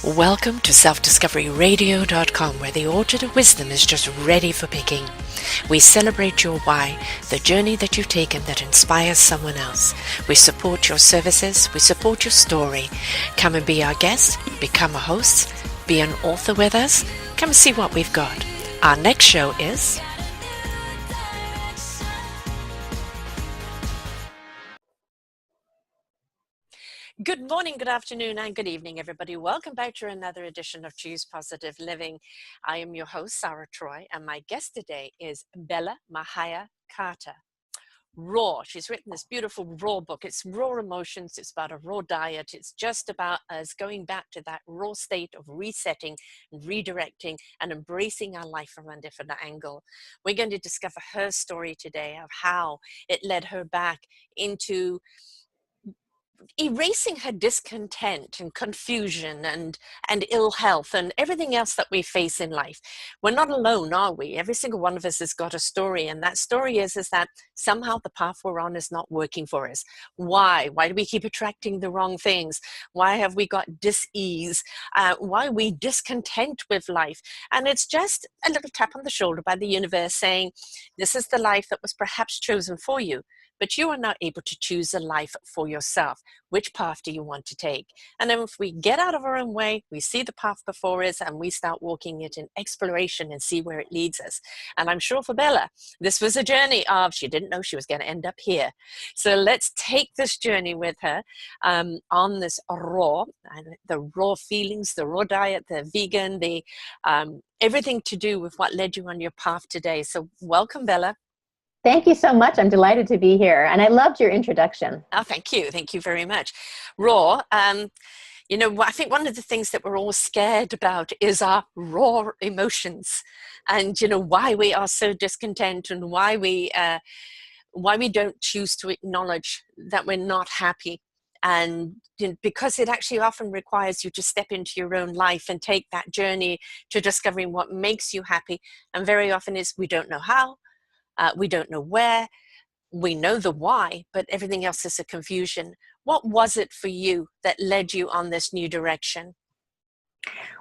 Welcome to selfdiscoveryradio.com, where the orchard of wisdom is just ready for picking. We celebrate your why, the journey that you've taken that inspires someone else. We support your services, we support your story. Come and be our guest, become a host, be an author with us. Come and see what we've got. Our next show is... Good morning, good afternoon, and good evening, everybody. Welcome back to another edition of Choose Positive Living. I am your host, Sara Troy, and my guest today is Bella Mahia Carter. Raw. She's written this beautiful raw book. It's raw emotions. It's about a raw diet. It's just about us going back to that raw state of resetting, redirecting, and embracing our life from a different angle. We're going to discover her story today of how it led her back into erasing her discontent and confusion and ill health and everything else that we face in life. We're not alone, are we? Every single one of us has got a story, and that story is that somehow the path we're on is not working for us. Why do we keep attracting the wrong things? Why have we got dis-ease? Why are we discontent with life? And it's just a little tap on the shoulder by the universe saying, this is the life that was perhaps chosen for you, but you are not able to choose a life for yourself. Which path do you want to take? And then if we get out of our own way, we see the path before us and we start walking it in exploration and see where it leads us. And I'm sure for Bella, this was a journey of, she didn't know she was going to end up here. So let's take this journey with her on this raw, and the raw feelings, the raw diet, the vegan, the everything to do with what led you on your path today. So welcome, Bella. Thank you so much. I'm delighted to be here. And I loved your introduction. Oh, thank you. Thank you very much. Raw, you know, I think one of the things that we're all scared about is our raw emotions and, you know, why we are so discontent and why we don't choose to acknowledge that we're not happy. And you know, because it actually often requires you to step into your own life and take that journey to discovering what makes you happy. And very often is we don't know how. We don't know where, we know the why, but everything else is a confusion. What was it for you that led you on this new direction?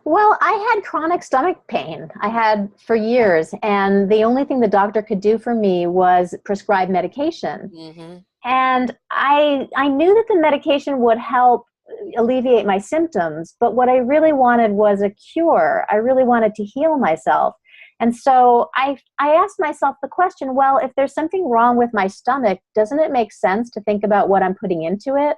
Well, I had chronic stomach pain. I had for years, and the only thing the doctor could do for me was prescribe medication. Mm-hmm. And I knew that the medication would help alleviate my symptoms, but what I really wanted was a cure. I really wanted to heal myself. And so I asked myself the question, well, if there's something wrong with my stomach, doesn't it make sense to think about what I'm putting into it?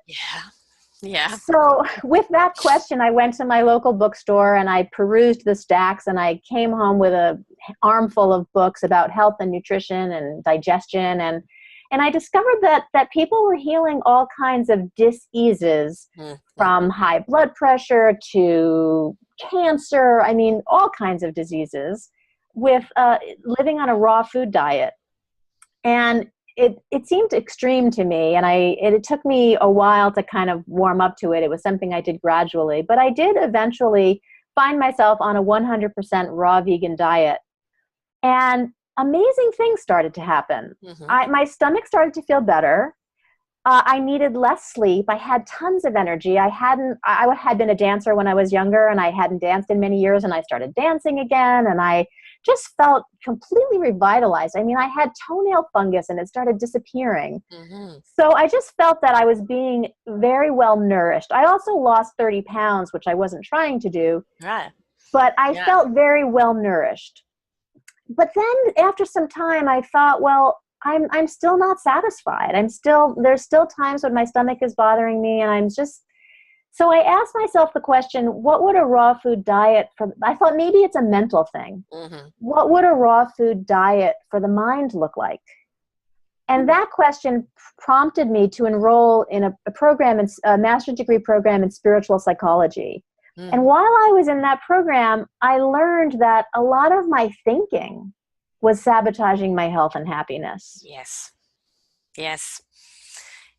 Yeah. So with that question, I went to my local bookstore and I perused the stacks, and I came home with an armful of books about health and nutrition and digestion. And I discovered that people were healing all kinds of dis-eases, from high blood pressure to cancer. I mean, all kinds of diseases, with living on a raw food diet. And it seemed extreme to me, and it took me a while to kind of warm up to it. It was something I did gradually, but I did eventually find myself on a 100% raw vegan diet. And amazing things started to happen. Mm-hmm. My stomach started to feel better. I needed less sleep. I had tons of energy. I had been a dancer when I was younger, and I hadn't danced in many years, and I started dancing again, and I just felt completely revitalized. I mean, I had toenail fungus and it started disappearing. Mm-hmm. So I just felt that I was being very well nourished. I also lost 30 pounds, which I wasn't trying to do, Right. but I felt very well nourished. But then after some time, I thought, well, I'm still not satisfied. There's still times when my stomach is bothering me, and so I asked myself the question, what would a raw food diet I thought maybe it's a mental thing. Mm-hmm. What would a raw food diet for the mind look like? And that question prompted me to enroll in a program, a master's degree program in spiritual psychology. Mm. And while I was in that program, I learned that a lot of my thinking was sabotaging my health and happiness. Yes.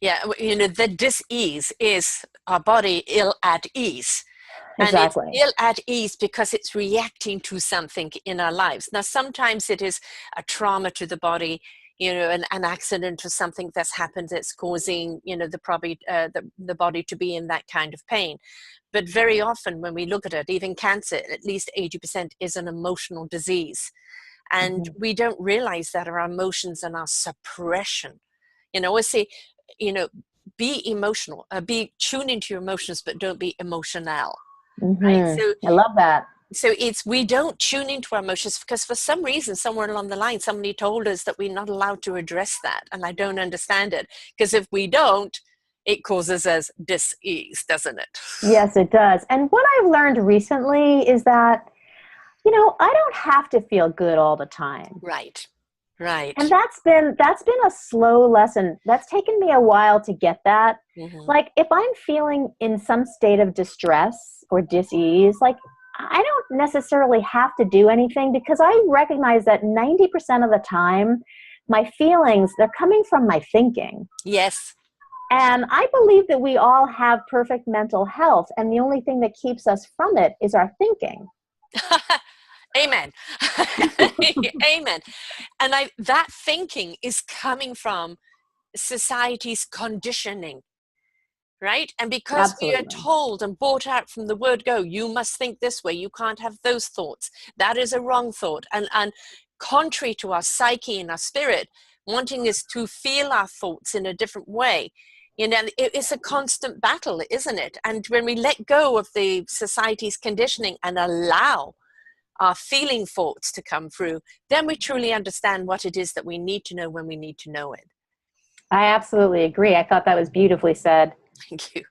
Yeah, you know, the dis-ease is our body ill at ease. Exactly. And it's ill at ease because it's reacting to something in our lives. Now, sometimes it is a trauma to the body. you know, an accident or something that's happened that's causing, you know, the body to be in that kind of pain. But very often when we look at it, even cancer, at least 80% is an emotional disease. And we don't realize that our emotions and our suppression, you know, we say, you know, be emotional, be tuned into your emotions, but don't be emotional. Right. So I love that. so it's, we don't tune into our emotions because for some reason somewhere along the line somebody told us that we're not allowed to address that, and I don't understand it, because if we don't, it causes us dis-ease, doesn't it? Yes, it does. And what I've learned recently is that, you know, I don't have to feel good all the time. Right. Right. And that's been a slow lesson. That's taken me a while to get that. Like if I'm feeling in some state of distress or dis-ease, like I don't necessarily have to do anything, because I recognize that 90% of the time my feelings, they're coming from my thinking. Yes. And I believe that we all have perfect mental health, and the only thing that keeps us from it is our thinking. Amen. Amen. And that thinking is coming from society's conditioning, right? And because we are Absolutely. told and brought out from the word go, you must think this way, you can't have those thoughts, that is a wrong thought, and contrary to our psyche and our spirit wanting us to feel our thoughts in a different way, you know, it's a constant battle, isn't it? And when we let go of the society's conditioning and allow our feeling thoughts to come through, then we truly understand what it is that we need to know when we need to know it. I absolutely agree. I thought that was beautifully said. Thank you.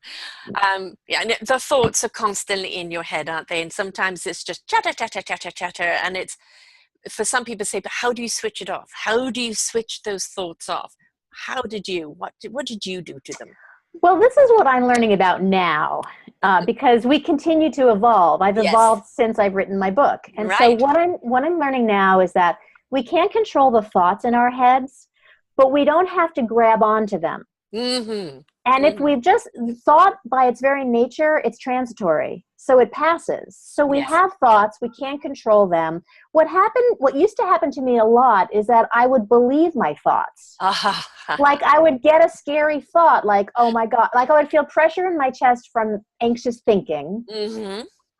Yeah, and the thoughts are constantly in your head, aren't they? And sometimes it's just chatter, chatter, chatter, chatter. And it's, for some people say, but how do you switch it off? How do you switch those thoughts off? How did you, what did you do to them? Well, this is what I'm learning about now, because we continue to evolve. I've Yes. evolved since I've written my book. And so Right. what I'm learning now is that we can't control the thoughts in our heads, but we don't have to grab onto them. And if we've just thought, by its very nature, it's transitory. So it passes. So we Yes. have thoughts, we can't control them. What used to happen to me a lot is that I would believe my thoughts. Like I would get a scary thought, like, oh my God, like I would feel pressure in my chest from anxious thinking.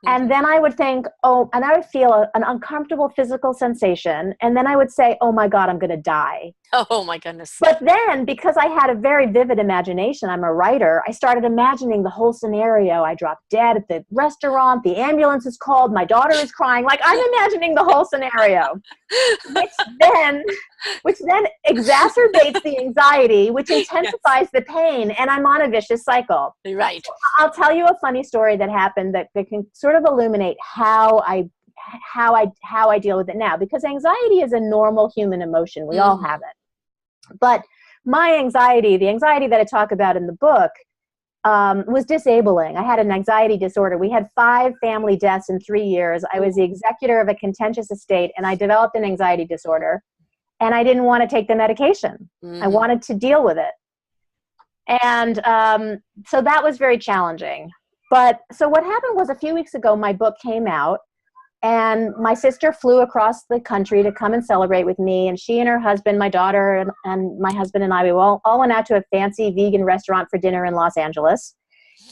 And then I would think, and I would feel an uncomfortable physical sensation. And then I would say, oh my God, I'm going to die. Oh my goodness. But then, because I had a very vivid imagination, I'm a writer, I started imagining the whole scenario. I dropped dead at the restaurant, the ambulance is called, my daughter is crying. Like I'm imagining the whole scenario, which then exacerbates the anxiety, which intensifies the pain, and I'm on a vicious cycle. Right. So I'll tell you a funny story that happened that can sort of illuminate how I deal with it now, because anxiety is a normal human emotion. We all have it. But my anxiety, the anxiety that I talk about in the book, was disabling. I had an anxiety disorder. We had 5 family deaths in 3 years. I was the executor of a contentious estate, and I developed an anxiety disorder. And I didn't want to take the medication. I wanted to deal with it. And so that was very challenging. But so what happened was, a few weeks ago, my book came out, and my sister flew across the country to come and celebrate with me. And she and her husband, my daughter, and my husband and I, we all went out to a fancy vegan restaurant for dinner in Los Angeles.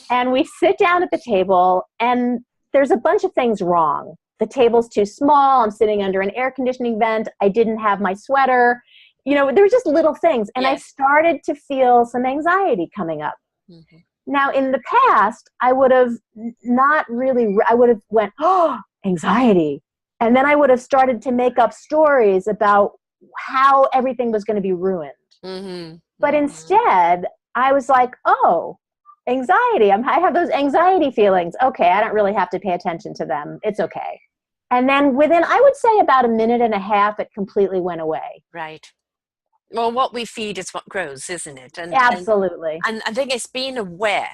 And we sit down at the table, and there's a bunch of things wrong. The table's too small. I'm sitting under an air conditioning vent. I didn't have my sweater. You know, there were just little things. And I started to feel some anxiety coming up. Now, in the past, I would have went, oh, anxiety. And then I would have started to make up stories about how everything was going to be ruined. But instead, I was like, oh, anxiety. I have those anxiety feelings. Okay, I don't really have to pay attention to them. It's okay. And then within, I would say, about a minute and a half, it completely went away. Right. Well, what we feed is what grows, isn't it? And absolutely. And I think it's being aware.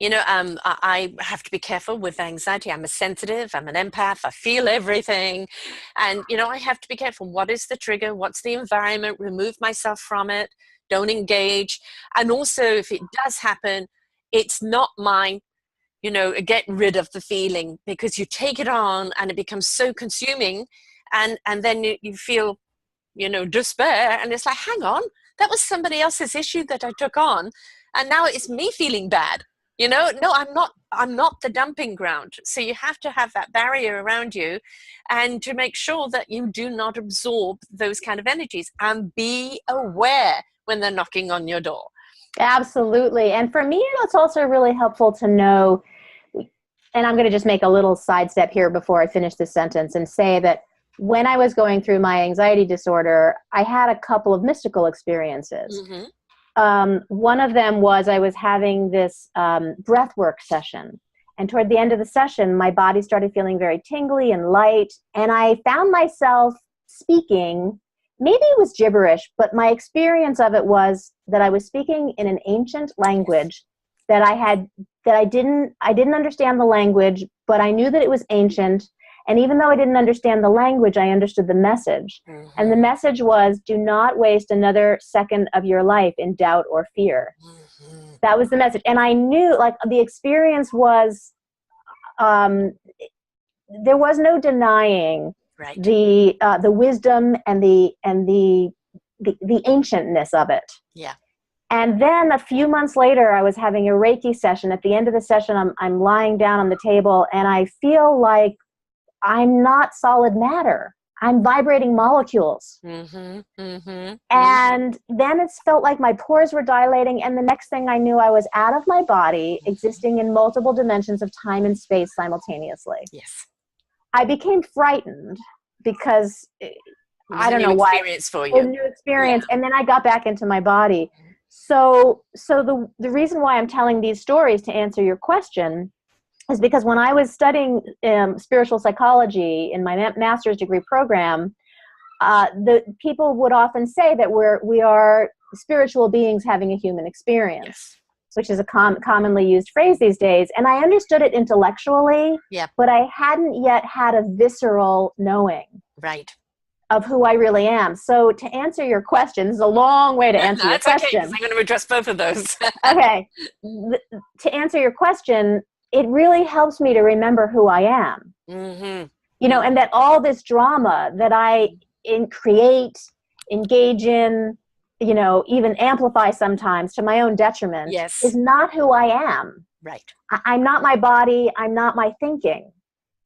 You know, I have to be careful with anxiety. I'm a sensitive, I'm an empath, I feel everything. And, you know, I have to be careful. What is the trigger? What's the environment? Remove myself from it. Don't engage. And also, if it does happen, it's not mine. You know, get rid of the feeling, because you take it on and it becomes so consuming. And then you feel despair. And it's like, hang on, that was somebody else's issue that I took on. And now it's me feeling bad. No, I'm not the dumping ground. So you have to have that barrier around you, and to make sure that you do not absorb those kind of energies, and be aware when they're knocking on your door. Absolutely. And for me, it's also really helpful to know, and I'm going to just make a little sidestep here before I finish this sentence and say that when I was going through my anxiety disorder, I had a couple of mystical experiences. Mm-hmm. One of them was I was having this breathwork session. And toward the end of the session, my body started feeling very tingly and light. And I found myself speaking, maybe it was gibberish, but my experience of it was that I was speaking in an ancient language that I didn't understand the language, but I knew that it was ancient. And even though I didn't understand the language, I understood the message. Mm-hmm. And the message was, do not waste another second of your life in doubt or fear. Mm-hmm. That was the message. And I knew, like, the experience was, there was no denying right. the wisdom and the ancientness of it. Yeah. And then a few months later, I was having a Reiki session. At the end of the session, I'm lying down on the table, and I feel like I'm not solid matter. I'm vibrating molecules. Mm-hmm, mm-hmm, and then it's felt like my pores were dilating, and the next thing I knew, I was out of my body, existing in multiple dimensions of time and space simultaneously. Yes. I became frightened because I don't know why. Experience for you. A new experience. Yeah. And then I got back into my body. So the reason why I'm telling these stories, to answer your question, is because when I was studying spiritual psychology in my master's degree program, the people would often say that we are spiritual beings having a human experience, yes. which is a commonly used phrase these days. And I understood it intellectually, yeah. but I hadn't yet had a visceral knowing. Right. Of who I really am. So to answer your question, this is a long way to answer your question. Okay, because I'm going to address both of those. Okay. To answer your question, it really helps me to remember who I am. Mm-hmm. And that all this drama that I create, engage in, even amplify sometimes to my own detriment, yes. is not who I am. Right. I'm not my body. I'm not my thinking.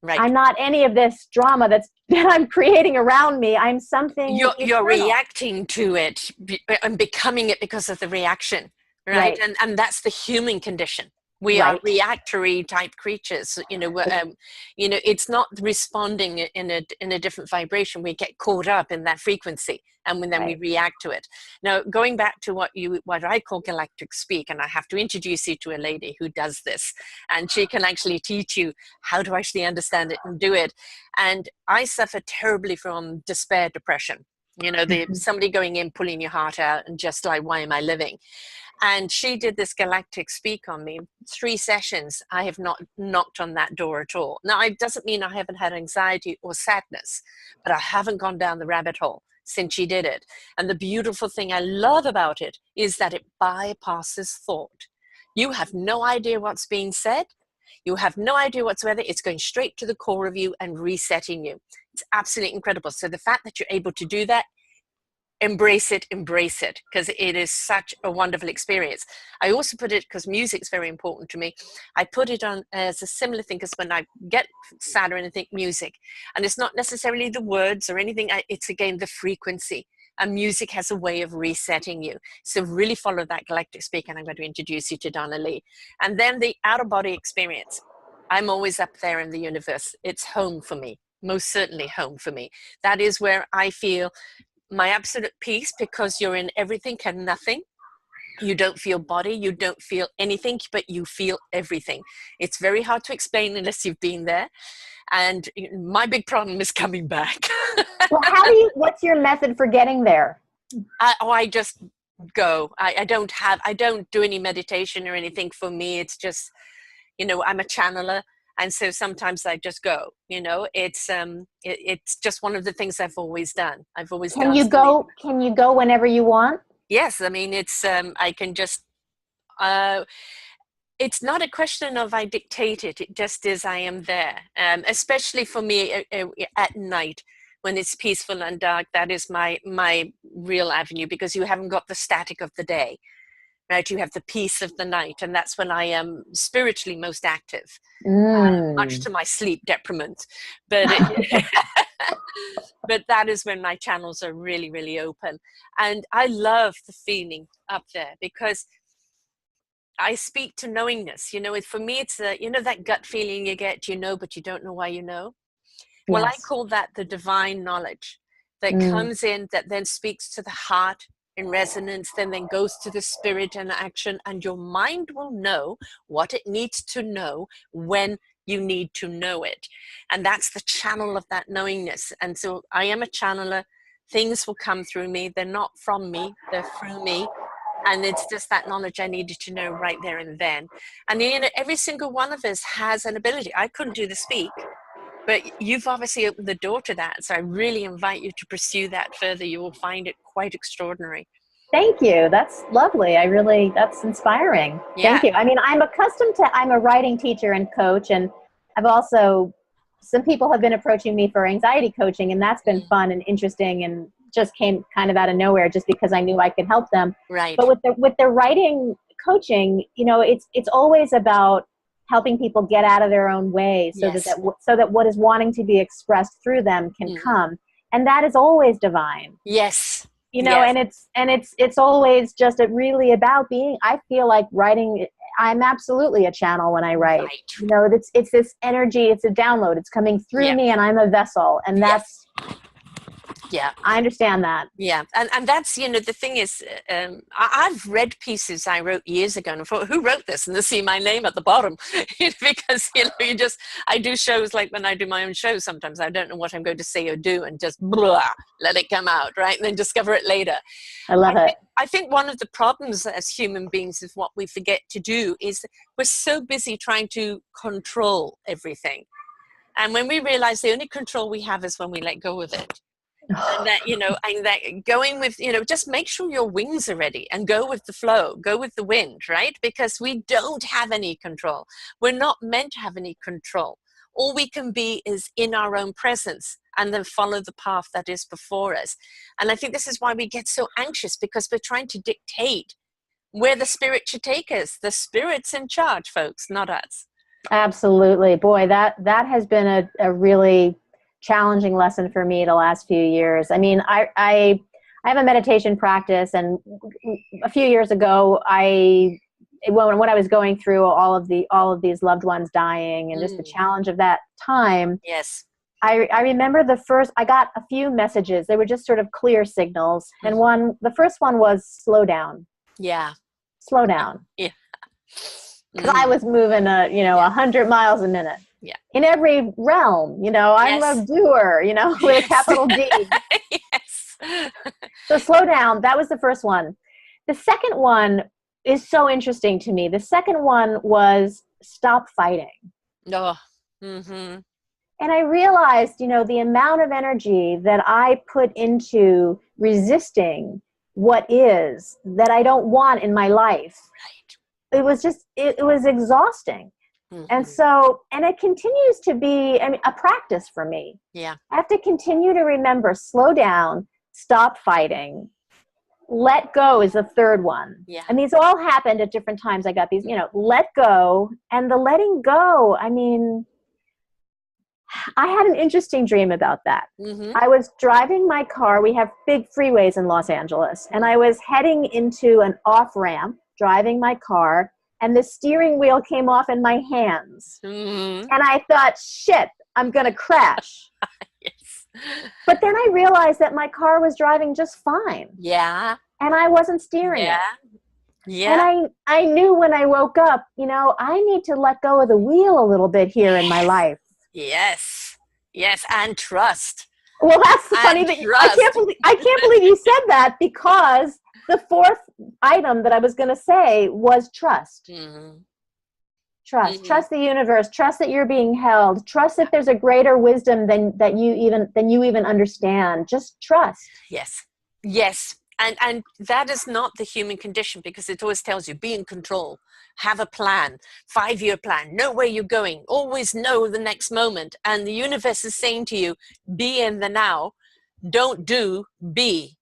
Right. I'm not any of this drama that I'm creating around me. I'm something. You're reacting to it and becoming it because of the reaction, right? And that's the human condition. We are reactory type creatures. It's not responding in a different vibration. We get caught up in that frequency, and then we react to it. Now, going back to what I call galactic speak, and I have to introduce you to a lady who does this, and she can actually teach you how to actually understand it and do it. And I suffer terribly from despair, depression. Somebody going in, pulling your heart out, and just like, why am I living? And she did this galactic speak on me. 3 sessions, I have not knocked on that door at all. Now, it doesn't mean I haven't had anxiety or sadness, but I haven't gone down the rabbit hole since she did it. And the beautiful thing I love about it is that it bypasses thought. You have no idea what's being said. You have no idea whatsoever. It's going straight to the core of you and resetting you. It's absolutely incredible. So the fact that you're able to do that, embrace it, because it is such a wonderful experience. I also put it, because music's very important to me, I put it on as a similar thing, because when I get sad or anything, music, and it's not necessarily the words or anything, it's again the frequency, and music has a way of resetting you. So really follow that galactic speak, and I'm going to introduce you to Donna Lee. And then the outer body experience. I'm always up there in the universe. It's home for me, most certainly home for me. That is where I feel my absolute peace, because you're in everything and nothing. You don't feel body, you don't feel anything, but you feel everything. It's very hard to explain unless you've been there. And my big problem is coming back. Well, what's your method for getting there? I just go. I don't do any meditation or anything. For me, it's just, I'm a channeler. And so sometimes I just go, it's just one of the things I've always done. Can you go whenever you want? Yes. I mean, it's, I can just, it's not a question of I dictate it. It just is, I am there. Especially for me at night, when it's peaceful and dark, that is my real avenue, because you haven't got the static of the day, right? You have the peace of the night, and that's when I am spiritually most active, much to my sleep detriment. But but that is when my channels are really, really open. And I love the feeling up there, because I speak to knowingness. For me, it's that gut feeling you get, but you don't know why you know. Well, I Yes. call that the divine knowledge that comes in, that then speaks to the heart in resonance, then goes to the spirit in action, and your mind will know what it needs to know when you need to know it. And that's the channel of that knowingness. And so I am a channeler. Things will come through me. They're not from me, they're through me. And it's just that knowledge I needed to know right there and then. And every single one of us has an ability. I couldn't do the speak, but you've obviously opened the door to that. So I really invite you to pursue that further. You will find it quite extraordinary. Thank you. That's lovely. That's inspiring. Yeah. Thank you. I mean, I'm a writing teacher and coach, and some people have been approaching me for anxiety coaching, and that's been fun and interesting, and just came kind of out of nowhere just because I knew I could help them. Right. But with the writing coaching, it's always about helping people get out of their own way, so that what is wanting to be expressed through them can come, and that is always divine. Yes. And it's always just really about being. I feel like writing. I'm absolutely a channel when I write. Right. It's this energy. It's a download. It's coming through me, and I'm a vessel, and that's. Yeah, I understand that. Yeah, and that's, the thing is, I've read pieces I wrote years ago and I thought, who wrote this? And to see my name at the bottom, because, I do shows, like when I do my own shows, sometimes I don't know what I'm going to say or do, and just blah, let it come out, right? And then discover it later. I love it. I think one of the problems as human beings is what we forget to do is we're so busy trying to control everything. And when we realize the only control we have is when we let go of it. And that going with, just make sure your wings are ready and go with the flow, go with the wind, right? Because we don't have any control. We're not meant to have any control. All we can be is in our own presence, and then follow the path that is before us. And I think this is why we get so anxious, because we're trying to dictate where the spirit should take us. The spirit's in charge, folks, not us. Absolutely. Boy, that has been a really challenging lesson for me the last few years. I mean, I have a meditation practice, and a few years ago, when I was going through all of these loved ones dying, and just the challenge of that time. Yes. I remember I got a few messages. They were just sort of clear signals. And the first one was slow down. Yeah. Slow down. Yeah. Because I was moving 100 miles a minute. Yeah. In every realm, I'm a doer, with a capital D. Yes. So slow down. That was the first one. The second one is so interesting to me. The second one was stop fighting. Oh. Mm-hmm. And I realized, the amount of energy that I put into resisting what is, that I don't want in my life. Right. It was just, it was exhausting. Mm-hmm. And it continues to be a practice for me. Yeah. I have to continue to remember, slow down, stop fighting, let go is the third one. Yeah. And these all happened at different times. I got these, let go, and the letting go. I mean, I had an interesting dream about that. Mm-hmm. I was driving my car. We have big freeways in Los Angeles. And I was heading into an off-ramp, driving my car, and the steering wheel came off in my hands. Mm-hmm. And I thought, shit, I'm going to crash. Yes. But then I realized that my car was driving just fine. Yeah. And I wasn't steering it. Yeah. And I knew when I woke up, I need to let go of the wheel a little bit here in my life. Yes. Yes. And trust. Well, that's funny that I can't believe you said that, because the fourth item that I was going to say was trust. Mm-hmm. Trust. Mm-hmm. Trust the universe. Trust that you're being held. Trust that there's a greater wisdom than you even understand. Just trust. Yes. Yes. And that is not the human condition, because it always tells you, be in control. have a plan, 5-year plan, know where you're going, always know the next moment. And the universe is saying to you, be in the now, don't do, be.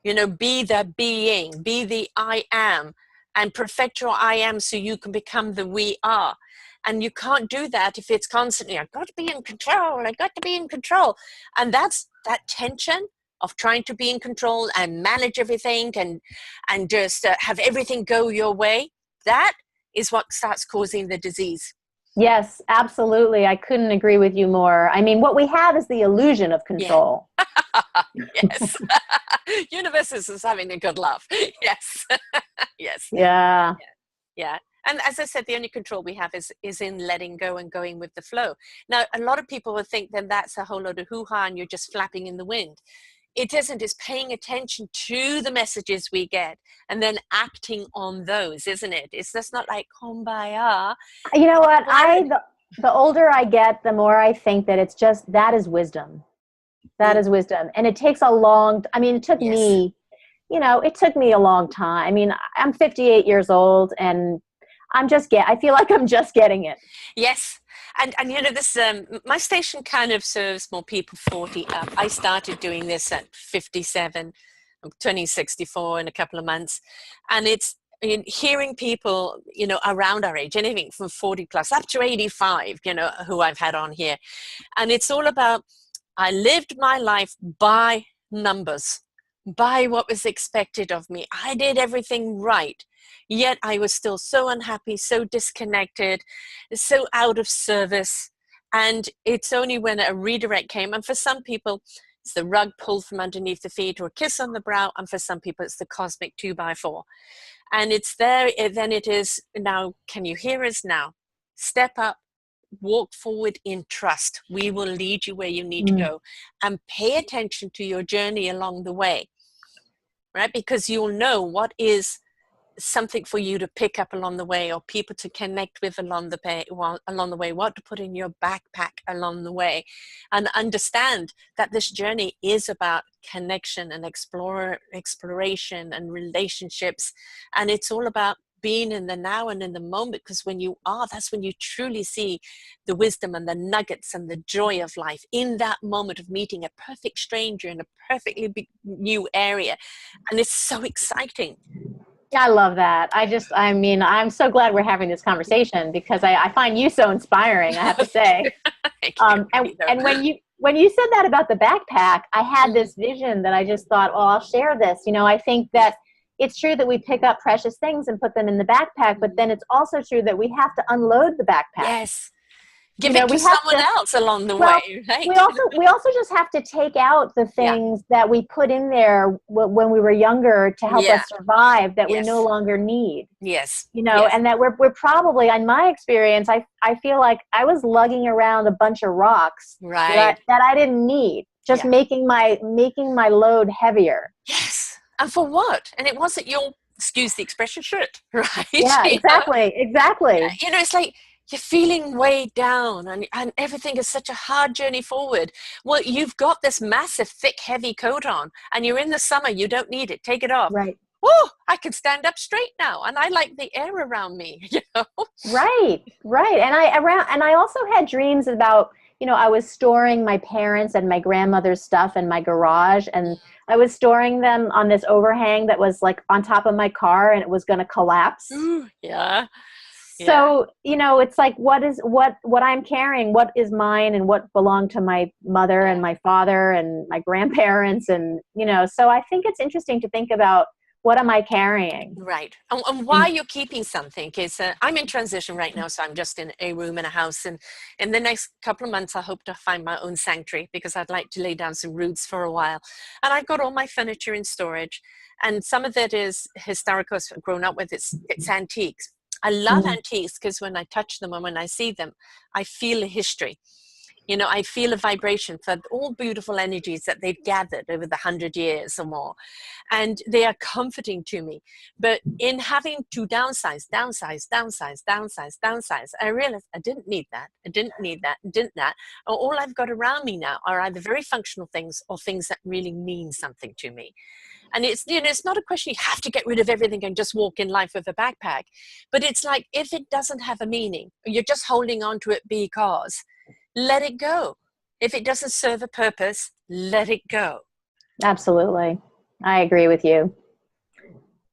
You know, be the being, be the I am, and perfect your I am so you can become the we are. And you can't do that if it's constantly, I've got to be in control, I've got to be in control. And that's that tension of trying to be in control and manage everything and just have everything go your way. That is what starts causing the disease. Yes, absolutely. I couldn't agree with you more. I mean, what we have is the illusion of control. Yeah. Yes. Universe is having a good laugh. Yes. Yes. Yeah. Yeah. And as I said, the only control we have is in letting go and going with the flow. Now, a lot of people would think then that's a whole lot of hoo-ha and you're just flapping in the wind. It isn't. It's paying attention to the messages we get and then acting on those, isn't it? It's just not like kumbaya. You know what? The older I get, the more I think that it's just, that is wisdom. That is wisdom. And it takes it took me, it took me a long time. I mean, I'm 58 years old and I feel like I'm just getting it. Yes. And this, my station kind of serves more people 40 up. I started doing this at 57. I'm turning 64 in a couple of months. And it's hearing people, around our age, anything from 40 plus up to 85, who I've had on here. And it's all about, I lived my life by numbers, by what was expected of me. I did everything right. Yet I was still so unhappy, so disconnected, so out of service. And it's only when a redirect came, and for some people, it's the rug pulled from underneath the feet or a kiss on the brow, and for some people, it's the cosmic 2x4. And it's there, then it is, now, can you hear us now? Step up, walk forward in trust. We will lead you where you need to go. And pay attention to your journey along the way, right? Because you'll know what is something for you to pick up along the way, or people to connect with along the way, what to put in your backpack along the way, and understand that this journey is about connection and exploration and relationships, and it's all about being in the now and in the moment, because when you are, that's when you truly see the wisdom and the nuggets and the joy of life in that moment of meeting a perfect stranger in a perfectly new area. And it's so exciting. I love that. I'm so glad we're having this conversation because I find you so inspiring, I have to say. And when you said that about the backpack, I had this vision that I just thought, well, I'll share this. I think that it's true that we pick up precious things and put them in the backpack, but then it's also true that we have to unload the backpack. Yes. Give it to someone else along the way, right? We also just have to take out the things that we put in there when we were younger to help us survive that we no longer need. Yes. And that we're probably, in my experience, I feel like I was lugging around a bunch of rocks that I didn't need, just making my load heavier. Yes. And for what? And it wasn't your, excuse the expression, shit, right? Yeah, exactly. It's like, you're feeling way down and everything is such a hard journey forward. Well, you've got this massive, thick, heavy coat on and you're in the summer. You don't need it. Take it off. Right. Oh, I can stand up straight now. And I like the air around me, Right. And I also had dreams about, I was storing my parents' and my grandmother's stuff in my garage, and I was storing them on this overhang that was like on top of my car and it was going to collapse. Ooh, yeah. So, it's like, what I'm carrying, what is mine and what belonged to my mother and my father and my grandparents. And, so I think it's interesting to think about, what am I carrying? Right. And why you're keeping something is, I'm in transition right now. So I'm just in a room in a house. And in the next couple of months, I hope to find my own sanctuary because I'd like to lay down some roots for a while. And I've got all my furniture in storage. And some of it is historical, I've grown up with. It's antiques. I love antiques because when I touch them and when I see them, I feel the history. I feel a vibration for all beautiful energies that they've gathered over the 100 years or more. And they are comforting to me. But in having to downsize, I realized I didn't need that. I didn't need that. I didn't that. All I've got around me now are either very functional things or things that really mean something to me. And it's not a question you have to get rid of everything and just walk in life with a backpack. But it's like, if it doesn't have a meaning, you're just holding on to it because, let it go. If it doesn't serve a purpose, let it go. Absolutely. I agree with you.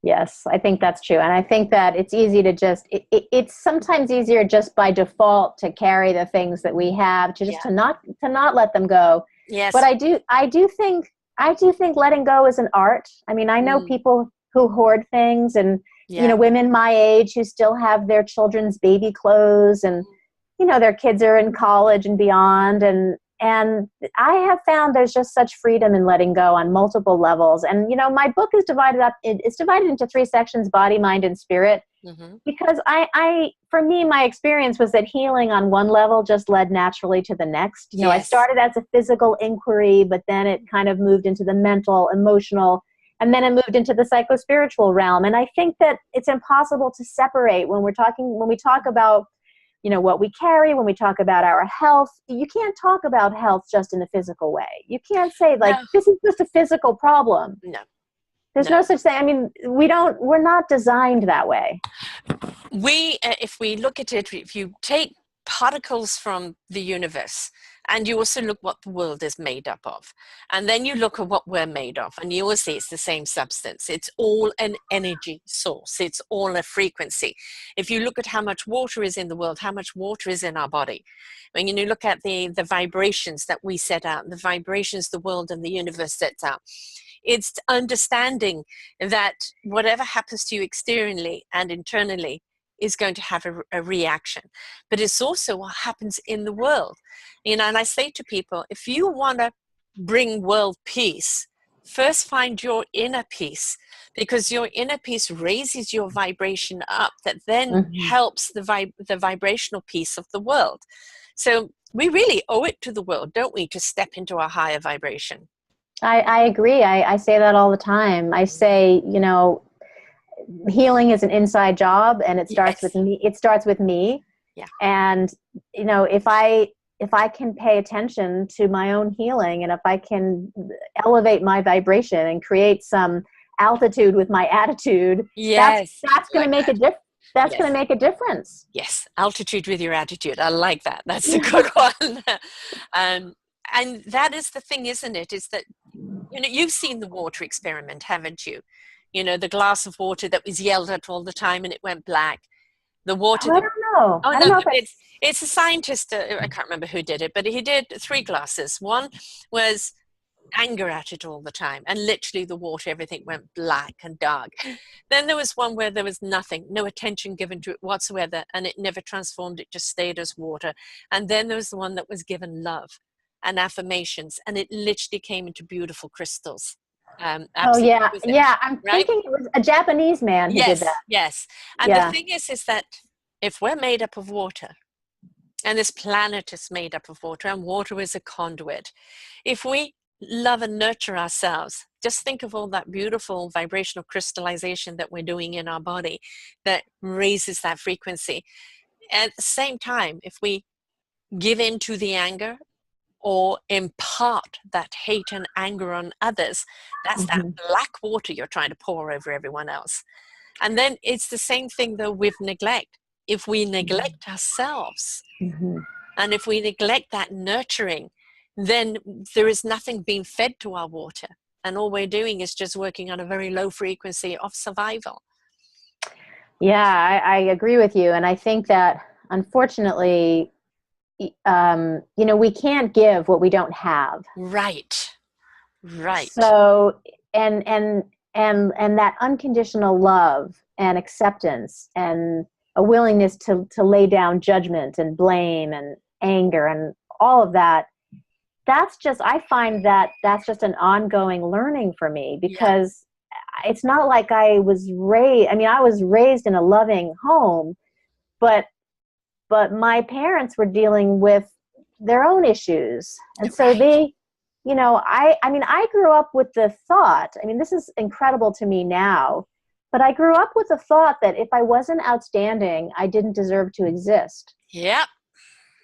Yes, I think that's true. And I think that it's easy to just, it's sometimes easier just by default to carry the things that we have, to just to not let them go. Yes. But I do think letting go is an art. I mean, I know people who hoard things, and, women my age who still have their children's baby clothes, and, their kids are in college and beyond. And I have found there's just such freedom in letting go on multiple levels. And, my book is divided up. It's divided into 3 sections: body, mind, and spirit. Because for me, my experience was that healing on one level just led naturally to the next. I started as a physical inquiry, but then it kind of moved into the mental, emotional, and then it moved into the psychospiritual realm. And I think that it's impossible to separate when we talk about, what we carry, when we talk about our health. You can't talk about health just in a physical way. You can't say this is just a physical problem. No. There's no such thing. I mean, we're not designed that way. If we look at it, if you take particles from the universe, and you also look what the world is made up of, and then you look at what we're made of, and you will see it's the same substance. It's all an energy source. It's all a frequency. If you look at how much water is in the world, how much water is in our body, when you look at the vibrations that we set out, the vibrations the world and the universe sets out, it's understanding that whatever happens to you externally and internally is going to have a reaction. But it's also what happens in the world. And I say to people, if you want to bring world peace, first find your inner peace, because your inner peace raises your vibration up, that then helps the vibrational peace of the world. So we really owe it to the world, don't we, to step into a higher vibration. I agree. I say that all the time. I say, healing is an inside job, and it starts with me. It starts with me. Yeah. And, if I can pay attention to my own healing, and if I can elevate my vibration and create some altitude with my attitude, that's going to make a difference. That's going to make a difference. Yes. Altitude with your attitude. I like that. That's a good one. And that is the thing, isn't it? Is that, you've seen the water experiment, haven't you? The glass of water that was yelled at all the time and it went black. The water. I don't know. Oh, I don't no, know if it's a scientist. I can't remember who did it, but he did 3 glasses. One was anger at it all the time, and literally the water, everything went black and dark. Then there was one where there was nothing, no attention given to it whatsoever, and it never transformed. It just stayed as water. And then there was the one that was given love and affirmations, and it literally came into beautiful crystals. I'm thinking it was a Japanese man who did that. Yes. And the thing is that if we're made up of water, and this planet is made up of water, and water is a conduit, if we love and nurture ourselves, just think of all that beautiful vibrational crystallization that we're doing in our body that raises that frequency. At the same time, if we give in to the anger or impart that hate and anger on others, that's that black water you're trying to pour over everyone else. And then it's the same thing though with neglect. If we neglect ourselves, and if we neglect that nurturing, then there is nothing being fed to our water. And all we're doing is just working on a very low frequency of survival. Yeah, I agree with you. And I think that, unfortunately, we can't give what we don't have. Right. So, and that unconditional love and acceptance and a willingness to lay down judgment and blame and anger and all of that, I find that that's just an ongoing learning for me, because it's not like I was raised in a loving home, but my parents were dealing with their own issues. And so Right. they, I mean, I grew up with the thought, I mean, this is incredible to me now, but I grew up with the thought that if I wasn't outstanding, I didn't deserve to exist. Yep.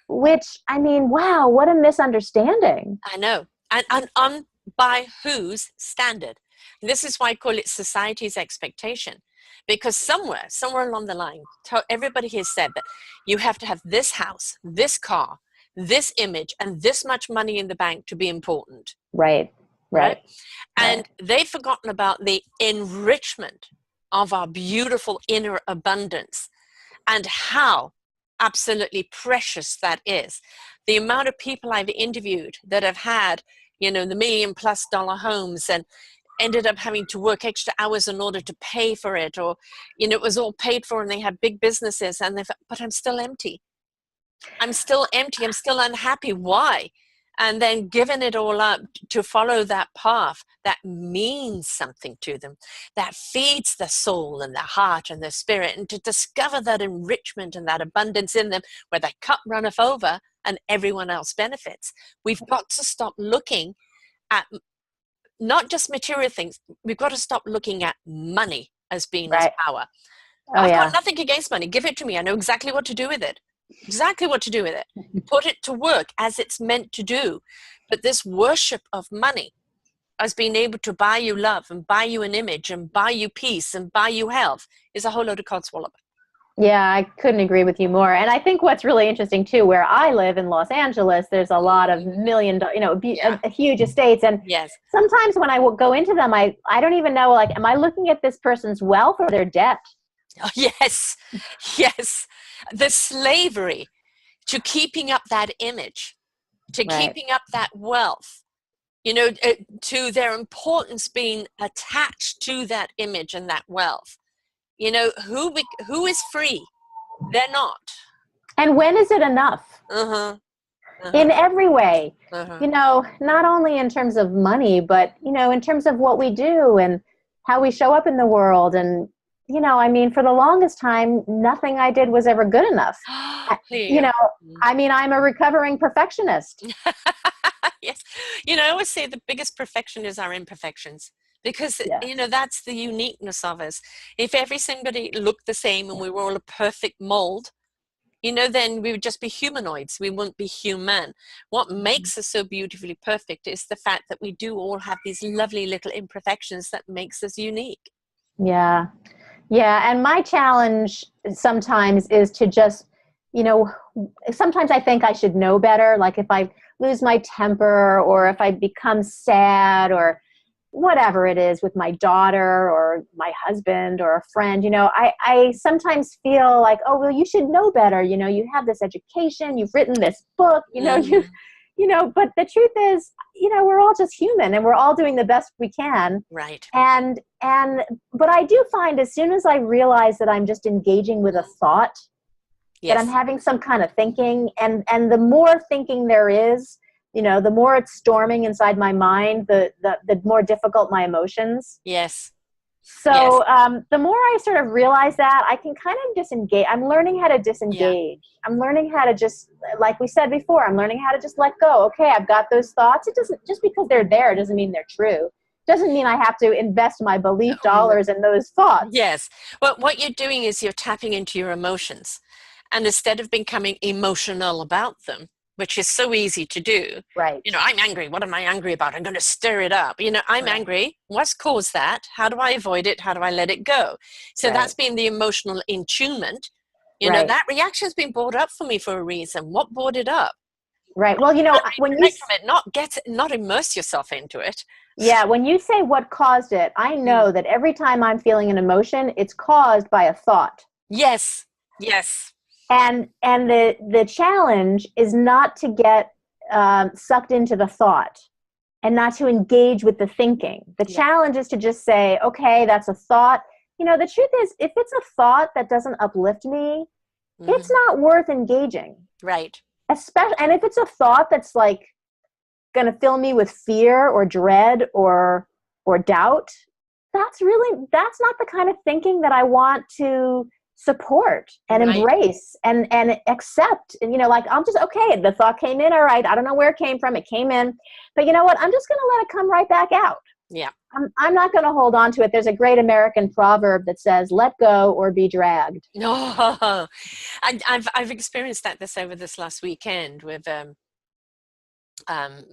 Which, I mean, wow, what a misunderstanding. I know. And on by whose standard? This is why I call it society's expectation. Because somewhere along the line, everybody has said that you have to have this house, this car, this image, and this much money in the bank to be important. Right, Right? right, And right. they've forgotten about the enrichment of our beautiful inner abundance and how absolutely precious that is. The amount of people I've interviewed that have had, the $1 million+ homes and ended up having to work extra hours in order to pay for it, or, it was all paid for and they had big businesses and but I'm still empty. I'm still empty. I'm still unhappy. Why? And then giving it all up to follow that path that means something to them, that feeds the soul and the heart and the spirit, and to discover that enrichment and that abundance in them where the cup runneth over and everyone else benefits. We've got to stop looking at not just material things. We've got to stop looking at money as being as Right. power. Oh, I've got yeah. nothing against money. Give it to me. I know exactly what to do with it. Exactly what to do with it. Put it to work as it's meant to do. But this worship of money as being able to buy you love and buy you an image and buy you peace and buy you health is a whole load of codswallop. Yeah, I couldn't agree with you more. And I think what's really interesting too, where I live in Los Angeles, there's a lot of Yeah. huge estates. And Yes. sometimes when I will go into them, I don't even know, like, am I looking at this person's wealth or their debt? Oh, yes. Yes. The slavery to keeping up that image, to Right. keeping up that wealth, to their importance being attached to that image and that wealth. Who is free? They're not. And when is it enough? Uh-huh. Uh-huh. In every way, Uh-huh. not only in terms of money, but, in terms of what we do and how we show up in the world. And, I mean, for the longest time, nothing I did was ever good enough. You Here. know, I mean, I'm a recovering perfectionist. Yes. I always say the biggest perfection is our imperfections, because, Yes. that's the uniqueness of us. If every somebody looked the same and we were all a perfect mold, then we would just be humanoids. We wouldn't be human. What makes us so beautifully perfect is the fact that we do all have these lovely little imperfections that makes us unique. Yeah. Yeah. And my challenge sometimes is to just, sometimes I think I should know better. Like if I lose my temper or if I become sad or whatever it is with my daughter or my husband or a friend, I sometimes feel like, oh, well, you should know better. You have this education, you've written this book, Mm-hmm. but the truth is, we're all just human and we're all doing the best we can. Right. But I do find as soon as I realize that I'm just engaging with a thought, that I'm Yes. having some kind of thinking, and the more thinking there is, the more it's storming inside my mind, the more difficult my emotions. Yes. Yes. So the more I sort of realize that, I can kind of disengage. I'm learning how to Yeah. disengage. I'm learning how to just, like we said before, I'm learning how to just let go. Okay, I've got those thoughts. It doesn't, just because they're there doesn't mean they're true. Doesn't mean I have to invest my belief dollars in those thoughts. Yes. Well, what you're doing is you're tapping into your emotions. And instead of becoming emotional about them, which is so easy to do, Right. I'm angry. What am I angry about? I'm going to stir it up. I'm Right. angry. What's caused that? How do I avoid it? How do I let it go? So Right. that's been the emotional attunement. Right. That reaction's been brought up for me for a reason. What brought it up? Right. Well, when you Redirect from it, not immerse yourself into it. yeah, when you say what caused it, I Mm. know that every time I'm feeling an emotion, it's caused by a thought. Yes. Yes. And the challenge is not to get sucked into the thought and not to engage with the thinking. The Yeah. challenge is to just say, okay, that's a thought. The truth is, if it's a thought that doesn't uplift me, it's Mm-hmm. not worth engaging. Right. Especially, and if it's a thought that's like going to fill me with fear or dread or doubt, that's not the kind of thinking that I want to support and Right. embrace and accept. And, you know, like, I'm just, okay, the thought came in, all right, I don't know where it came from, it came in, but you know what, I'm just going to let it come right back out. Yeah. I'm not going to hold on to it. There's a great American proverb that says, let go or be dragged. No, I've experienced that over this last weekend with um,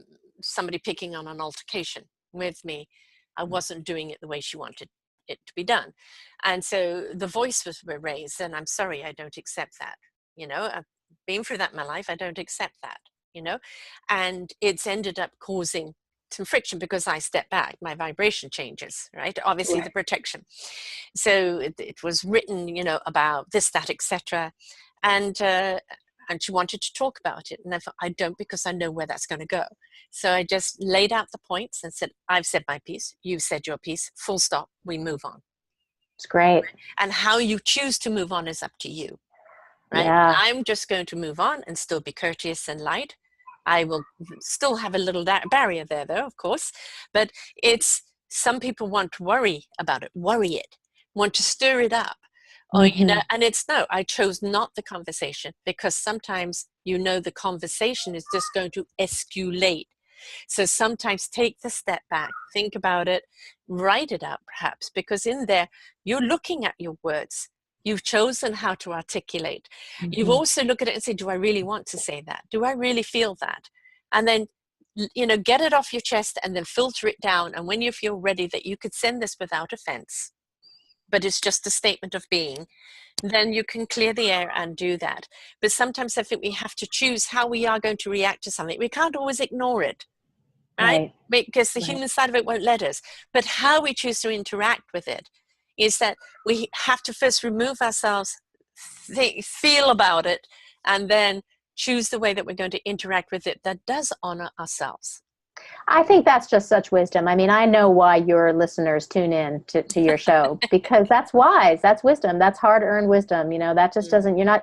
somebody picking on an altercation with me. I wasn't doing it the way she wanted it to be done, and so the voice was raised. And I'm sorry, I don't accept that. You know, I've been through that in my life. I don't accept that. You know, and it's ended up causing some friction because I step back, my vibration changes, right? Obviously, the Right. protection. So it was written, you know, about this, that, etc. And she wanted to talk about it, and I thought, I don't, because I know where that's going to go. So I just laid out the points and said, I've said my piece, you've said your piece, full stop, we move on. It's great. And how you choose to move on is up to you, right? Yeah. I'm just going to move on and still be courteous and light. I will still have a little barrier there, though, of course, but it's, some people want to worry about it, want to stir it up, or, you know, and it's, no, I chose not the conversation, because sometimes, you know, the conversation is just going to escalate. So sometimes take the step back, think about it, write it out perhaps, because in there you're looking at your words. You've chosen how to articulate. You've also looked at it and say, do I really want to say that? Do I really feel that? And then, you know, get it off your chest and then filter it down. And when you feel ready that you could send this without offense, but it's just a statement of being, then you can clear the air and do that. But sometimes I think we have to choose how we are going to react to something. We can't always ignore it, right? Because the human side of it won't let us. But how we choose to interact with it is that we have to first remove ourselves, feel about it, and then choose the way that we're going to interact with it that does honor ourselves. I think that's just such wisdom. I mean, I know why your listeners tune in to your show, because that's wise. That's wisdom. That's hard-earned wisdom. You know, that just doesn't, I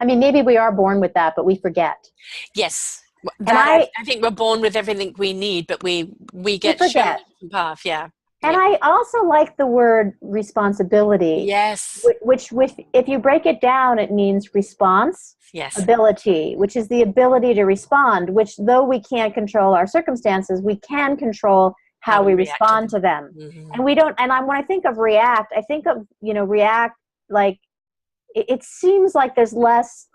mean, maybe we are born with that, but we forget. Yes. And I think we're born with everything we need, but we get shown a different path. Yeah. And I also like the word responsibility. Yes. Which if you break it down, it means response. Yes. Ability, which is the ability to respond, which, though we can't control our circumstances, we can control how we respond to them. And we don't, and when I think of react, I think of, you know, react, like, it seems like there's less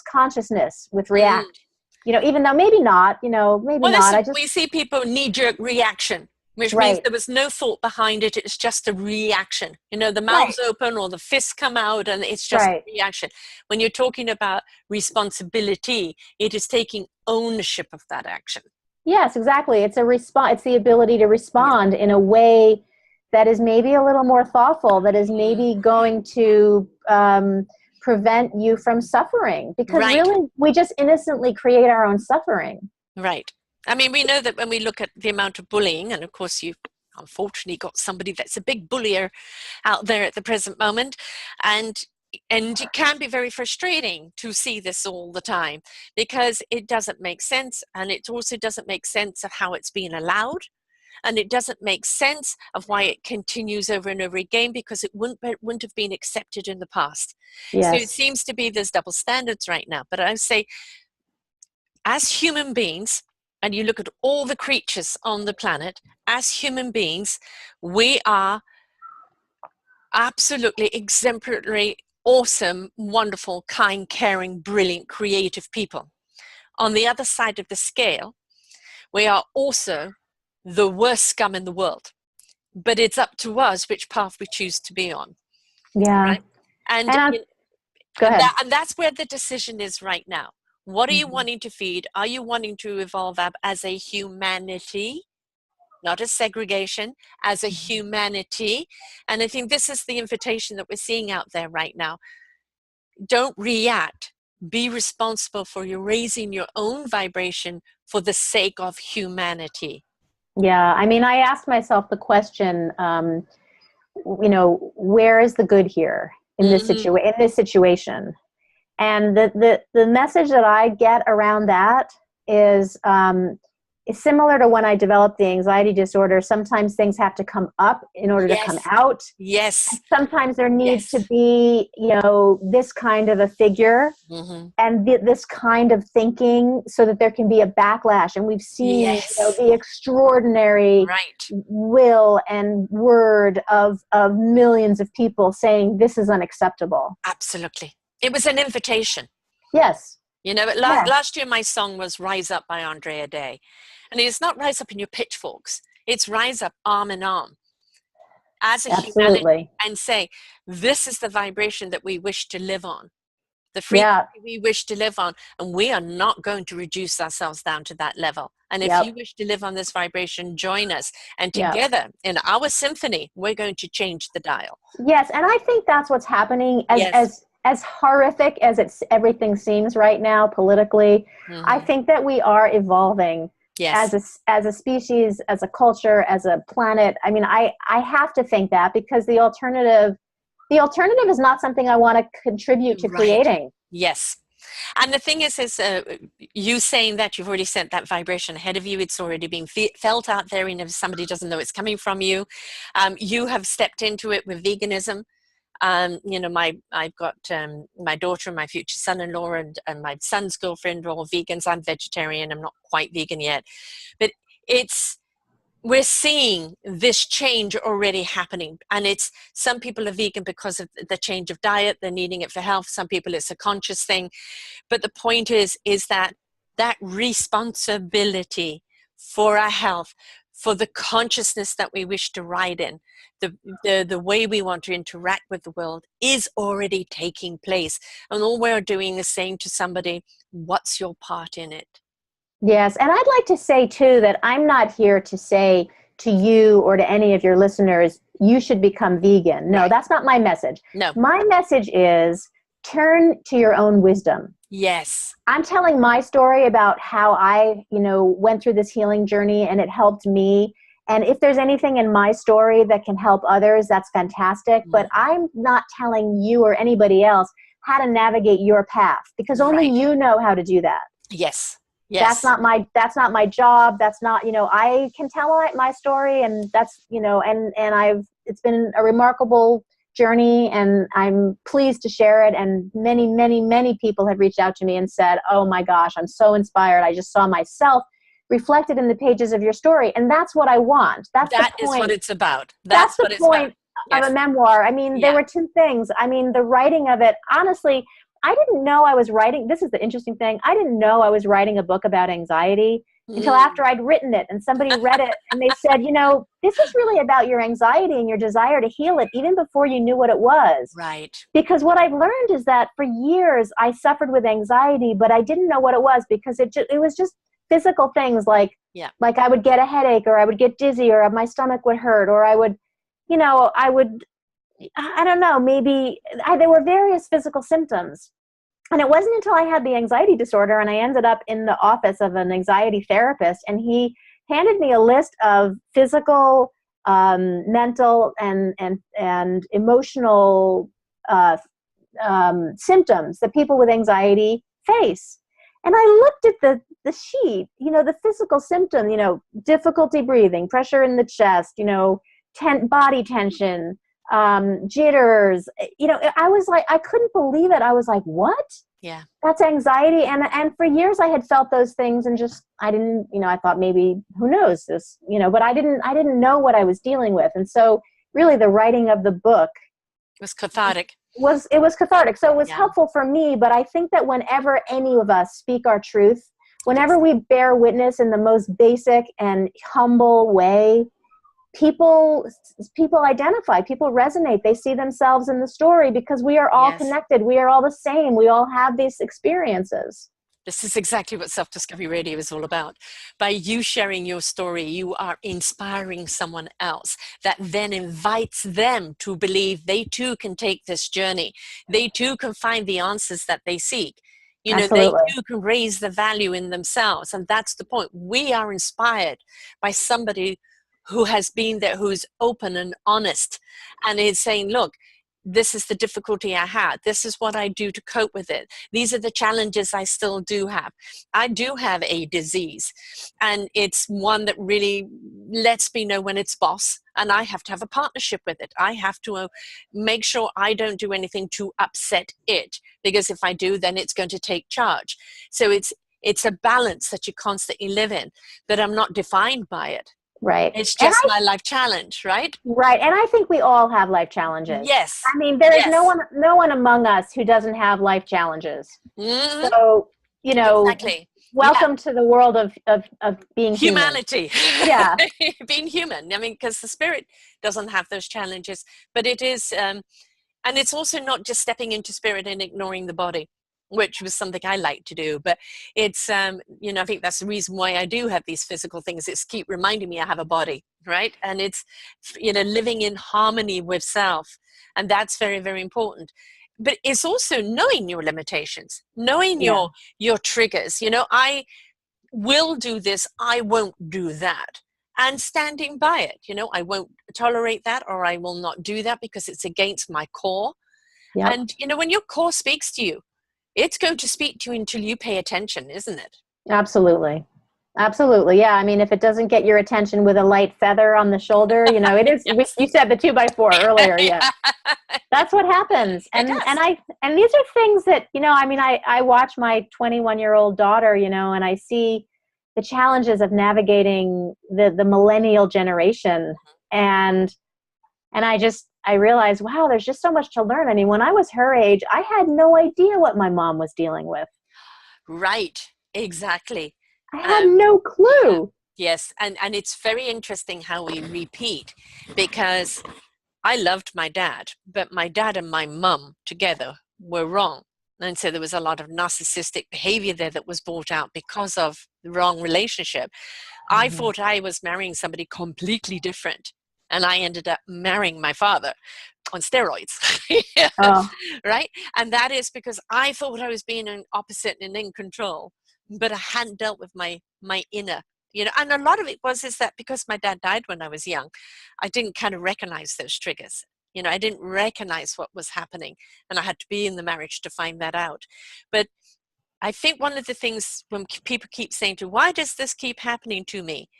consciousness with react, you know, even though maybe not, you know, maybe not. Listen, we see people knee-jerk reaction, which means there was no thought behind it. It's just a reaction. You know, the mouth's open or the fists come out, and it's just a reaction. When you're talking about responsibility, it is taking ownership of that action. Yes, exactly. It's a response. It's the ability to respond in a way that is maybe a little more thoughtful, that is maybe going to prevent you from suffering, because really we just innocently create our own suffering. Right. I mean, we know that when we look at the amount of bullying, and of course you've unfortunately got somebody that's a big bullier out there at the present moment, and it can be very frustrating to see this all the time, because it doesn't make sense, and it also doesn't make sense of how it's being allowed, and it doesn't make sense of why it continues over and over again, because it wouldn't have been accepted in the past. So it seems to be there's double standards right now. But I say, as human beings, and you look at all the creatures on the planet, as human beings, we are absolutely exemplary, awesome, wonderful, kind, caring, brilliant, creative people. On the other side of the scale, we are also the worst scum in the world. But it's up to us which path we choose to be on. Yeah. Right? And go ahead. And that's where the decision is right now. What are you wanting to feed? Are you wanting to evolve up as a humanity, not a segregation, as a humanity? And I think this is the invitation that we're seeing out there right now. Don't react. Be responsible for you raising your own vibration for the sake of humanity. Yeah, I mean, I asked myself the question, you know, where is the good here in this situation? And the message that I get around that is it's similar to when I developed the anxiety disorder. Sometimes things have to come up in order to come Yes. out. Yes. Sometimes there needs to Yes. be, this kind of a figure Mm-hmm. and this kind of thinking so that there can be a backlash. And we've seen, Yes. the extraordinary Right. will and word of millions of people saying this is unacceptable. Absolutely. It was an invitation. Yes. You know, Yeah. last year my song was Rise Up by Andrea Day. And it's not rise up in your pitchforks. It's rise up arm in arm as a humanity Absolutely. and say, this is the vibration that we wish to live on, the frequency Yeah. we wish to live on. And we are not going to reduce ourselves down to that level. And if you Yep. wish to live on this vibration, join us. And Yep. together in our symphony, we're going to change the dial. Yes, and I think that's what's happening. As Yes. as horrific as everything seems right now politically, I Mm-hmm. think that we are evolving Yes. as a species, as a culture, as a planet. I mean, I have to think that, because the alternative is not something I want to contribute to Right. creating. Yes. And the thing is you saying that you've already sent that vibration ahead of you. It's already being felt out there, and if somebody doesn't know it's coming from you, you have stepped into it with veganism. I've got my daughter and my future son-in-law and my son's girlfriend are all vegans. I'm vegetarian. I'm not quite vegan yet, but we're seeing this change already happening. And it's, some people are vegan because of the change of diet. They're needing it for health. Some people it's a conscious thing. But the point is that responsibility for our health, for the consciousness that we wish to ride in, the way we want to interact with the world is already taking place. And all we're doing is saying to somebody, what's your part in it? Yes, and I'd like to say too that I'm not here to say to you or to any of your listeners, you should become vegan. No, Right. that's not my message. No. My message is turn to your own wisdom. Yes. I'm telling my story about how I, went through this healing journey and it helped me. And if there's anything in my story that can help others, that's fantastic. But I'm not telling you or anybody else how to navigate your path, because only Right. you know how to do that. Yes. That's not my job. That's not, I can tell my story, and that's, and it's been a remarkable journey, and I'm pleased to share it. And many, many, many people have reached out to me and said, oh my gosh, I'm so inspired. I just saw myself reflected in the pages of your story. And that's what I want. That is what it's about. That's what the it's about. point of a memoir. I mean, there were two things. I mean, the writing of it, honestly, I didn't know I was writing. This is the interesting thing. I didn't know I was writing a book about anxiety until after I'd written it, and somebody read it and they said, this is really about your anxiety and your desire to heal it, even before you knew what it was. Right. Because what I've learned is that for years I suffered with anxiety, but I didn't know what it was, because it was just physical things like I would get a headache, or I would get dizzy, or my stomach would hurt, or I would, I don't know, maybe there were various physical symptoms. And it wasn't until I had the anxiety disorder and I ended up in the office of an anxiety therapist, and he handed me a list of physical, mental, and emotional symptoms that people with anxiety face. And I looked at the sheet, the physical symptom, difficulty breathing, pressure in the chest, body tension, jitters, I was like, I couldn't believe it. I was like, what? Yeah. That's anxiety. And for years I had felt those things and just, I didn't, I thought maybe, who knows this, but I didn't know what I was dealing with. And so really the writing of the book was cathartic. It was cathartic. So it was helpful for me, but I think that whenever any of us speak our truth, whenever we bear witness in the most basic and humble way, people identify, people resonate, they see themselves in the story, because we are all connected. We are all the same. We all have these experiences. This is exactly what Self-Discovery Radio is all about. By you sharing your story, you are inspiring someone else that then invites them to believe they too can take this journey. They too can find the answers that they seek. Absolutely. They too can raise the value in themselves. And that's the point. We are inspired by somebody who has been there, who's open and honest, and is saying, look, this is the difficulty I had. This is what I do to cope with it. These are the challenges I still do have. I do have a disease, and it's one that really lets me know when it's boss, and I have to have a partnership with it. I have to make sure I don't do anything to upset it, because if I do, then it's going to take charge. So it's a balance that you constantly live in, but I'm not defined by it. Right. It's just my life challenge, right? Right. And I think we all have life challenges. Yes. I mean, there is Yes. no one among us who doesn't have life challenges. Mm-hmm. So, you know, exactly. welcome to the world of being humanity. Yeah. Being human. I mean, because the spirit doesn't have those challenges, but it is, and it's also not just stepping into spirit and ignoring the body, which was something I like to do. But it's, you know, I think that's the reason why I do have these physical things. It's keep reminding me I have a body, right? And it's, you know, living in harmony with self. And that's very, very important. But it's also knowing your limitations, knowing your triggers. You know, I will do this, I won't do that. And standing by it, you know, I won't tolerate that, or I will not do that because it's against my core. Yep. And, you know, when your core speaks to you, it's going to speak to you until you pay attention, isn't it? Absolutely. Absolutely. Yeah. I mean, if it doesn't get your attention with a light feather on the shoulder, you know, it is, Yes. you said the 2x4 earlier. Yeah. That's what happens. And these are things that, you know, I mean, I watch my 21-year-old daughter, you know, and I see the challenges of navigating the millennial generation. And I realized, wow, there's just so much to learn. I mean, when I was her age, I had no idea what my mom was dealing with. Right. Exactly. I had no clue. Yes. And it's very interesting how we repeat, because I loved my dad, but my dad and my mum together were wrong. And so there was a lot of narcissistic behavior there that was brought out because of the wrong relationship. I thought I was marrying somebody completely different, and I ended up marrying my father on steroids. Right? And that is because I thought I was being an opposite and in control, but I hadn't dealt with my inner, you know. And a lot of it is that because my dad died when I was young, I didn't kind of recognize those triggers. You know, I didn't recognize what was happening, and I had to be in the marriage to find that out. But I think one of the things when people keep saying why does this keep happening to me?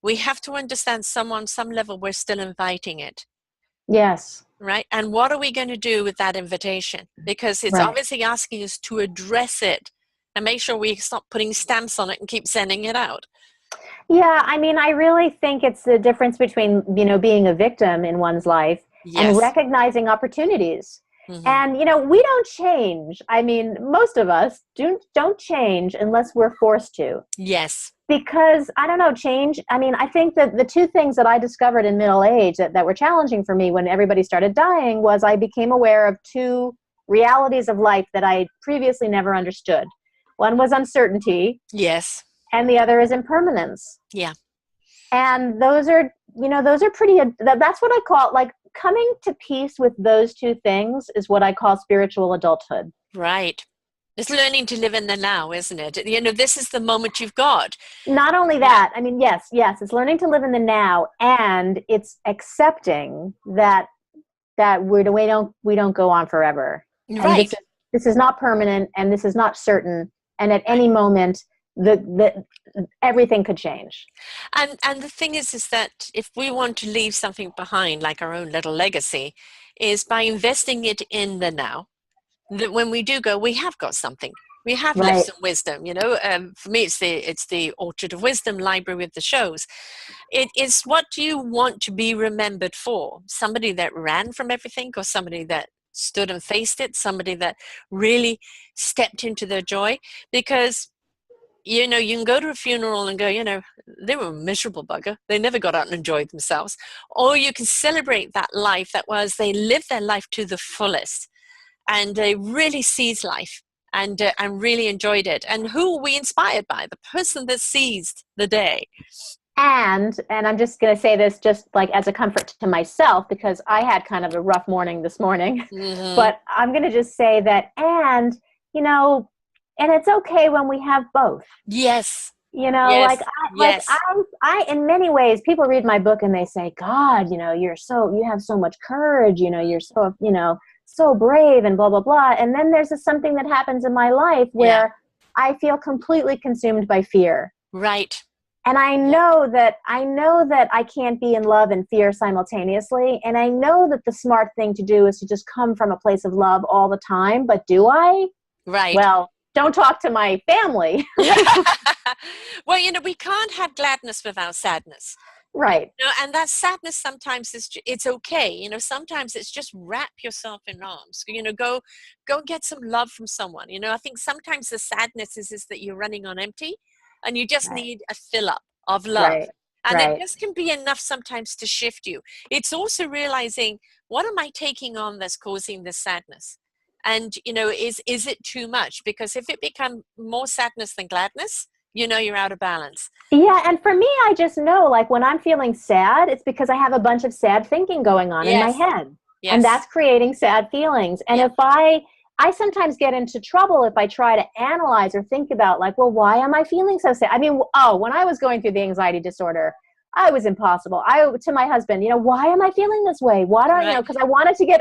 We have to understand on some level we're still inviting it. Yes. Right? And what are we going to do with that invitation? Because it's obviously asking us to address it and make sure we stop putting stamps on it and keep sending it out. Yeah, I mean, I really think it's the difference between, you know, being a victim in one's life and recognizing opportunities. And, you know, we don't change. I mean, most of us don't change unless we're forced to. Yes. Because, I don't know, change, I mean, I think that the two things that I discovered in middle age that were challenging for me when everybody started dying was I became aware of two realities of life that I previously never understood. One was uncertainty. Yes. And the other is impermanence. Yeah. And those are, you know, those are pretty, that's what I call, like, coming to peace with those two things is what I call spiritual adulthood. Right. It's learning to live in the now, isn't it? You know, this is the moment you've got. Not only that, I mean, yes, it's learning to live in the now, and it's accepting that we don't go on forever. Right. And this is not permanent, and this is not certain, and at any moment, everything could change. And the thing is that if we want to leave something behind, like our own little legacy, is by investing it in the now, that when we do go, we have got something. We have left some wisdom, you know. For me, it's the Orchard of Wisdom library with the shows. It is, what do you want to be remembered for? Somebody that ran from everything, or somebody that stood and faced it? Somebody that really stepped into their joy? Because, you know, you can go to a funeral and go, you know, they were a miserable bugger. They never got out and enjoyed themselves. Or you can celebrate that life that was, they lived their life to the fullest, and they really seized life and really enjoyed it. And who are we inspired by? The person that seized the day. And I'm just going to say this just like as a comfort to myself, because I had kind of a rough morning this morning, but I'm going to just say that, and, you know, and it's okay when we have both. Yes. You know, Yes. Yes. in many ways, people read my book and they say, God, you have so much courage, you're so, so brave and blah, blah, blah. And then there's something that happens in my life Yeah. where I feel completely consumed by fear. Right. And Yeah. I know that I can't be in love and fear simultaneously. And I know that the smart thing to do is to just come from a place of love all the time. But do I? Right. Well, don't talk to my family. Well, we can't have gladness without sadness. Right. And that sadness sometimes it's okay. Sometimes it's just wrap yourself in arms. Go get some love from someone. I think sometimes the sadness is that you're running on empty, and you just Right. need a fill up of love. Right. And it Right. just can be enough sometimes to shift you. It's also realizing, what am I taking on that's causing this sadness? And is it too much? Because if it becomes more sadness than gladness, you're out of balance. Yeah, and for me, I just know, like, when I'm feeling sad, it's because I have a bunch of sad thinking going on in my Yes. head. And Yes. that's creating sad feelings. And Yeah. if I sometimes get into trouble if I try to analyze or think about, like, well, why am I feeling so sad? I mean, when I was going through the anxiety disorder, I was impossible. To my husband, why am I feeling this way? Why don't, Right. because I wanted to get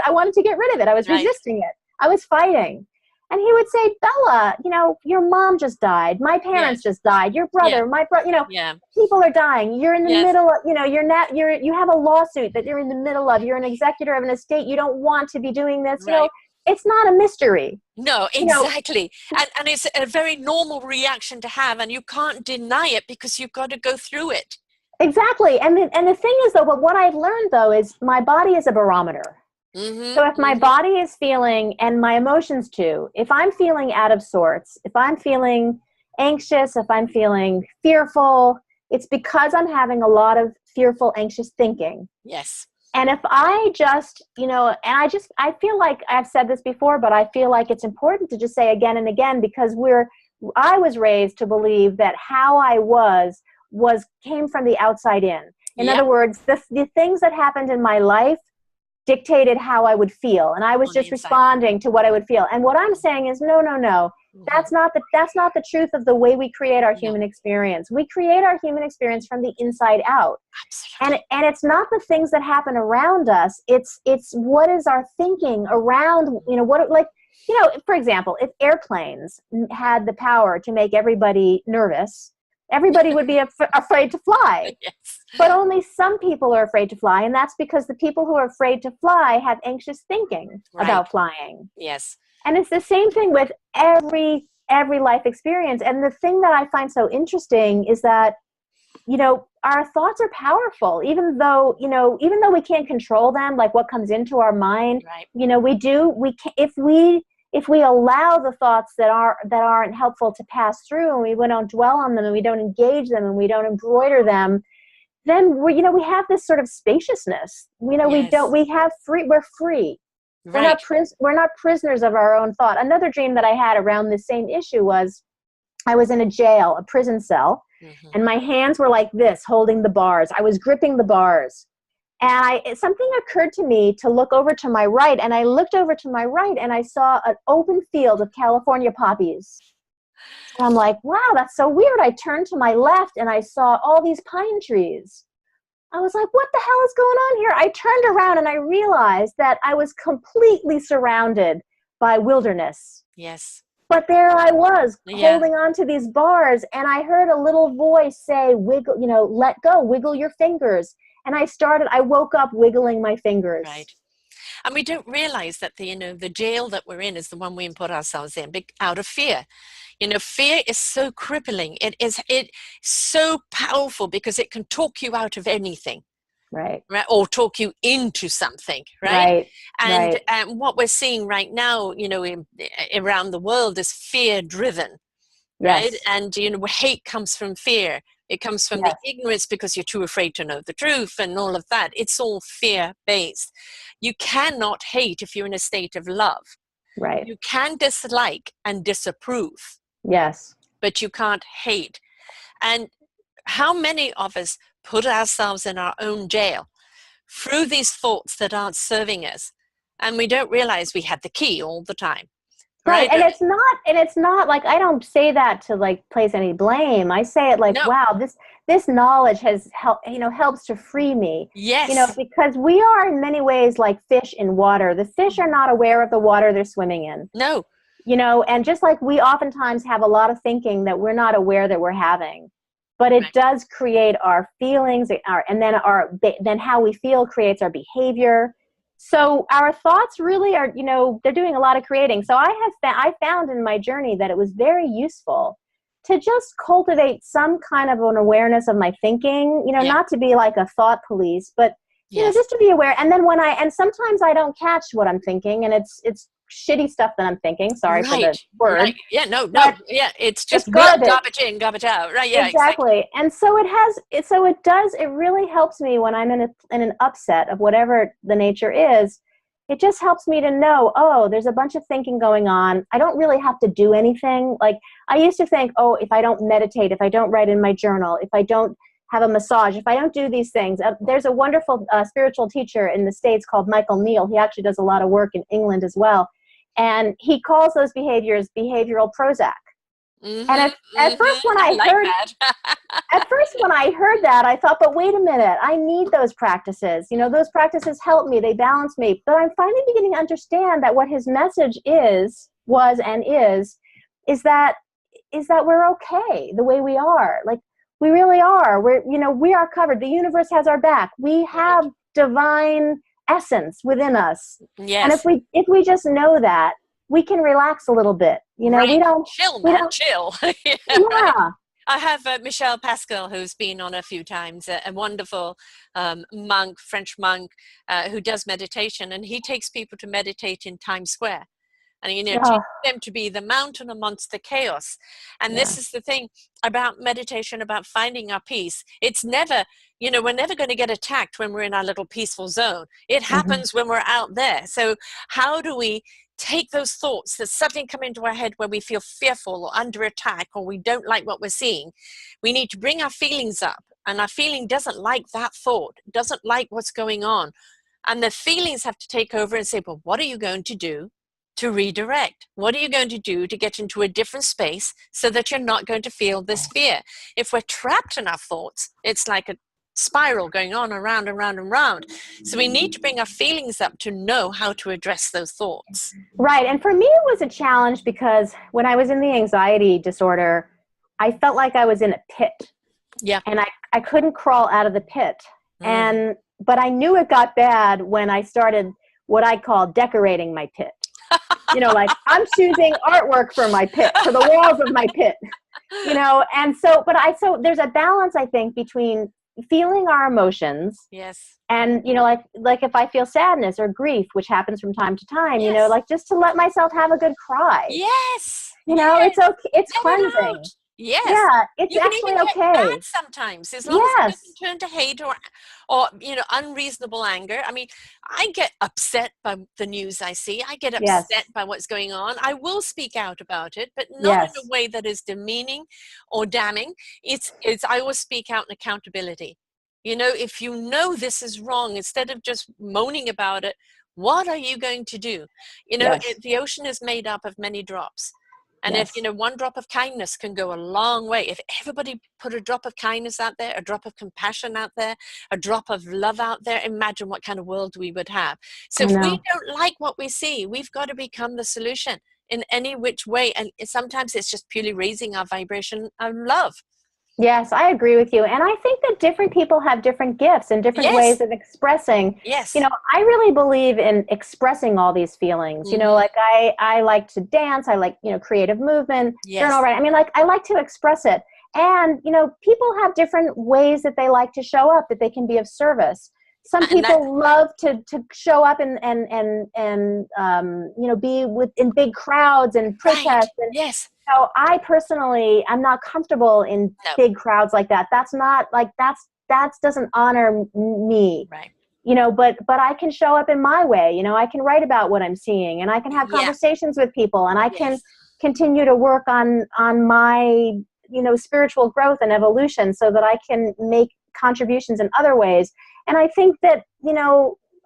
rid of it. I was Right. resisting it. I was fighting. And he would say, Bella, your mom just died. My parents Yes. just died. Your Yeah. brother, my brother, Yeah. people are dying. You're in the Yes. middle of, you have a lawsuit that you're in the middle of. You're an executor of an estate. You don't want to be doing this. Right. It's not a mystery. No, exactly. And it's a very normal reaction to have, and you can't deny it because you've got to go through it. Exactly. And the thing is, though, what I've learned, though, is my body is a barometer. Mm-hmm. So if my Mm-hmm. body is feeling, and my emotions too, if I'm feeling out of sorts, if I'm feeling anxious, if I'm feeling fearful, it's because I'm having a lot of fearful, anxious thinking. Yes. And if I just, I feel like I've said this before, but I feel like it's important to just say again and again, because I was raised to believe that how I came from the outside in. In Yep. other words, the things that happened in my life dictated how I would feel, and I was On the just inside. responding to what I would feel. And what I'm saying is, no. Mm-hmm. That's not the truth of the way we create our No. human experience. We create our human experience from the inside out. Absolutely. And it's not the things that happen around us. It's what is our thinking around, for example, if airplanes had the power to make everybody nervous, everybody would be afraid to fly. Yes. But only some people are afraid to fly, and that's because the people who are afraid to fly have anxious thinking about flying. Yes. And it's the same thing with every life experience. And the thing that I find so interesting is that, our thoughts are powerful, even though we can't control them, like what comes into our mind. Right. If we allow the thoughts that aren't helpful to pass through, and we don't dwell on them, and we don't engage them, and we don't embroider them, then we have this sort of spaciousness. Yes. We're free. Right. We're not prisoners of our own thought. Another dream that I had around this same issue was I was in a prison cell, Mm-hmm. and my hands were like this, holding the bars. I was gripping the bars. And something occurred to me to look over to my right, and I looked over to my right, and I saw an open field of California poppies. And I'm like, wow, that's so weird. I turned to my left, and I saw all these pine trees. I was like, what the hell is going on here? I turned around, and I realized that I was completely surrounded by wilderness. Yes. But there I was, Yeah. holding on to these bars, and I heard a little voice say, wiggle, let go, wiggle your fingers. And I woke up wiggling my fingers. Right. And we don't realize that the jail that we're in is the one we put ourselves in out of fear. Fear is so crippling. It's so powerful because it can talk you out of anything. Right. Or talk you into something, right? Right. And what we're seeing right now, around the world is fear-driven, right? Yes. And hate comes from fear. It comes from the ignorance because you're too afraid to know the truth and all of that. It's all fear-based. You cannot hate if you're in a state of love. Right. You can dislike and disapprove. Yes. But you can't hate. And how many of us put ourselves in our own jail through these thoughts that aren't serving us, and we don't realize we had the key all the time. Right. right? And it's not like, I don't say that to like place any blame. I say it like, No, wow, this knowledge has helped, helps to free me, yes, because we are in many ways like fish in water. The fish are not aware of the water they're swimming in, no, and just like we oftentimes have a lot of thinking that we're not aware that we're having, but it right. does create our feelings, and then how we feel creates our behavior. So our thoughts really are, they're doing a lot of creating. So I found in my journey that it was very useful to just cultivate some kind of an awareness of my thinking, Yeah, not to be like a thought police, but yes. just to be aware. And then and sometimes I don't catch what I'm thinking, and it's shitty stuff that I'm thinking. Sorry for the Right, right. word, Yeah, no, no. but Yeah, it's it's just garbage. garbage in, garbage out. Right, yeah, exactly. Exactly. And so it really helps me when I'm in an upset of whatever the nature is. It just helps me to know, oh, there's a bunch of thinking going on. I don't really have to do anything. Like I used to think, oh, if I don't meditate, if I don't write in my journal, if I don't have a massage, if I don't do these things. There's a wonderful spiritual teacher in the States called Michael Neal. He actually does a lot of work in England as well. And he calls those behaviors behavioral Prozac. And Mm-hmm, at first mm-hmm. I like that. when I heard that, I thought, but wait a minute, I need those practices. Those practices help me, they balance me. But I'm finally beginning to understand that what his message was and is that we're okay the way we are. Like we really are. We are covered. The universe has our back. We Right. have divine essence within us. And Yes, if we just know that, we can relax a little bit. right. We Chill, don't, chill. Yeah, right. yeah. I have Michelle Pascal, who's been on a few times, a wonderful monk, French monk, who does meditation, and he takes people to meditate in Times Square. And teach Oh, them to be the mountain amongst the chaos. And yeah. this is the thing about meditation, about finding our peace. It's never, we're never going to get attacked when we're in our little peaceful zone. It Mhm. happens when we're out there. So how do we take those thoughts that suddenly come into our head where we feel fearful or under attack, or we don't like what we're seeing? We need to bring our feelings up, and our feeling doesn't like that thought, doesn't like what's going on. And the feelings have to take over and say, well, what are you going to do to redirect? What are you going to do to get into a different space so that you're not going to feel this fear? If we're trapped in our thoughts, it's like a spiral going on around and round and round. So we need to bring our feelings up to know how to address those thoughts. Right. And for me, it was a challenge because when I was in the anxiety disorder, I felt like I was in a pit, Yeah. and I couldn't crawl out of the pit. Mm. But I knew it got bad when I started what I call decorating my pit. Like I'm choosing artwork for my pit, for the walls of my pit, and so there's a balance, I think, between feeling our emotions Yes. and, like if I feel sadness or grief, which happens from time to time, Yes. like just to let myself have a good cry, Yes. it's Yes. okay. It's Let it out. cleansing. Yes. Yeah. It's You can actually even get mad okay. sometimes, as long as it Yes. doesn't turn to hate or unreasonable anger. I mean, I get upset by the news I see. I get upset Yes. by what's going on. I will speak out about it, but not in a Yes. way that is demeaning or damning. It's I always speak out in accountability. If you know this is wrong, instead of just moaning about it, what are you going to do? Yes. The ocean is made up of many drops. And if, Yes. one drop of kindness can go a long way. If everybody put a drop of kindness out there, a drop of compassion out there, a drop of love out there, imagine what kind of world we would have. So I if we know. don't like what we see, we've got to become the solution in any which way. And sometimes it's just purely raising our vibration of love. Yes, I agree with you. And I think that different people have different gifts and different Yes, ways of expressing. yes. I really believe in expressing all these feelings. Mm-hmm. Like I like to dance, I like, creative movement, journal Yes. writing. I mean, like I like to express it. And, people have different ways that they like to show up, that they can be of service. Some And that, people love to show up and be in big crowds and right. protest. And Yes. so I personally, I'm not comfortable in No. big crowds like that. That's not like that doesn't honor me, Right. but I can show up in my way. I can write about what I'm seeing, and I can have Yeah. conversations with people, and I can Yes. continue to work on my, spiritual growth and evolution so that I can make contributions in other ways. And I think that,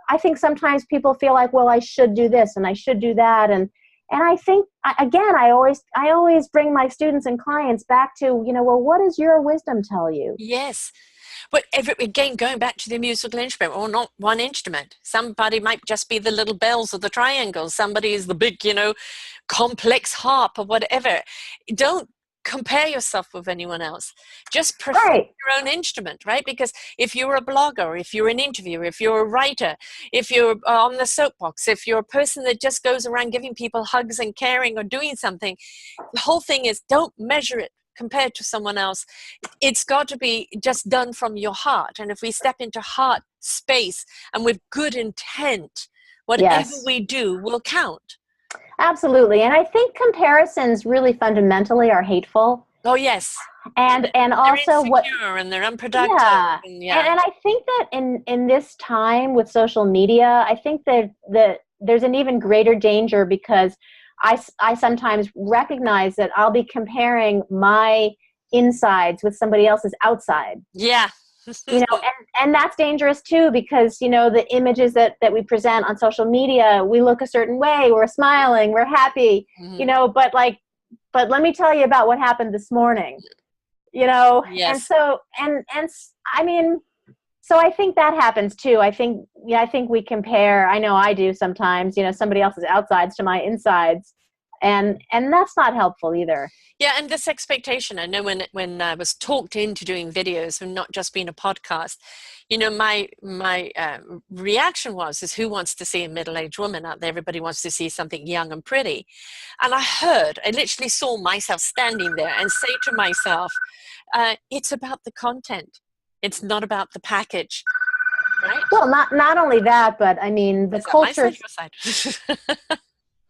I think sometimes people feel like, well, I should do this and I should do that. And I think, again, I always bring my students and clients back to, well, what does your wisdom tell you? Yes. But again, going back to the musical instrument, or not one instrument. Somebody might just be the little bells or the triangles. Somebody is the big, complex harp or whatever. Don't compare yourself with anyone else. Just perfect Right. your own instrument, right? Because if you're a blogger, if you're an interviewer, if you're a writer, if you're on the soapbox, if you're a person that just goes around giving people hugs and caring or doing something, the whole thing is don't measure it compared to someone else. It's got to be just done from your heart. And if we step into heart space and with good intent, whatever Yes. we do will count. Absolutely. And I think comparisons really fundamentally are hateful. Oh, yes. And also they're insecure and they're unproductive. yeah. And I think that in this time with social media, I think that there's an even greater danger, because I sometimes recognize that I'll be comparing my insides with somebody else's outside. Yeah. And that's dangerous too, because, the images that we present on social media, we look a certain way, we're smiling, we're happy, but let me tell you about what happened this morning, Yes. and so, I mean, so I think that happens too. I think we compare, I know I do sometimes, somebody else's outsides to my insides, and that's not helpful either. Yeah, and this expectation, I know when I was talked into doing videos and not just being a podcast, my reaction is who wants to see a middle-aged woman out there? Everybody wants to see something young and pretty. And I literally saw myself standing there and say to myself, it's about the content. It's not about the package, right? Well, not only that, but I mean, the culture. My side, your side?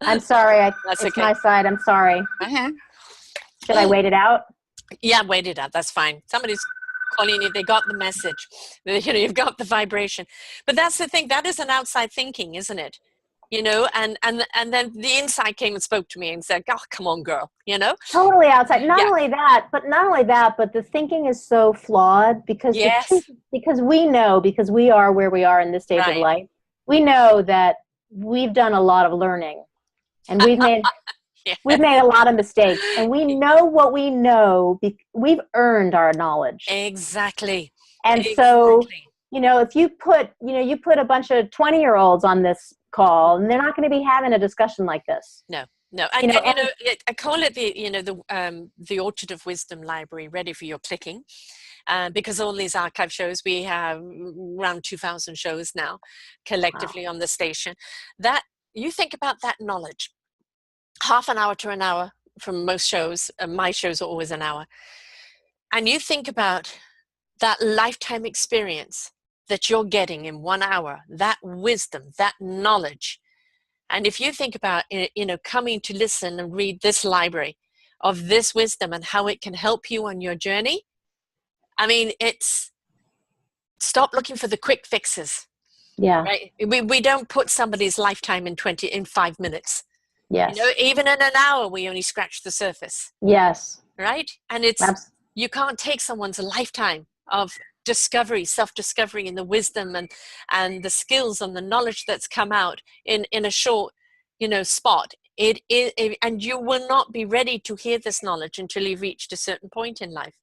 I'm sorry. That's it's okay. my side. I'm sorry. Uh-huh. Should I wait it out? Yeah, wait it out. That's fine. Somebody's calling you. They got the message. You've got the vibration. But that's the thing. That is an outside thinking, isn't it? And then the inside came and spoke to me and said, "Oh, come on, girl." Totally outside. Not only that, but the thinking is so flawed, because because we know, because we are where we are in this stage of life. We know that we've done a lot of learning, and we've made we've made a lot of mistakes, and we know what we know. We've earned our knowledge. Exactly. And so, if you put a bunch of 20-year-olds on this call, and they're not going to be having a discussion like this. No. And I call it the Orchard of Wisdom Library, ready for your clicking. Because all these archive shows, we have around 2,000 shows now collectively on the station. That you think about that knowledge, half an hour to an hour from most shows. My shows are always an hour. And you think about that lifetime experience that you're getting in 1 hour, that wisdom, that knowledge. And if you think about, coming to listen and read this library of this wisdom and how it can help you on your journey, I mean, stop looking for the quick fixes. Yeah. Right. We don't put somebody's lifetime in 5 minutes. Yes. Even in an hour, we only scratch the surface. Yes. Right. And you can't take someone's lifetime of discovery, self-discovery, and the wisdom and the skills and the knowledge that's come out in a short, spot. And you will not be ready to hear this knowledge until you've reached a certain point in life.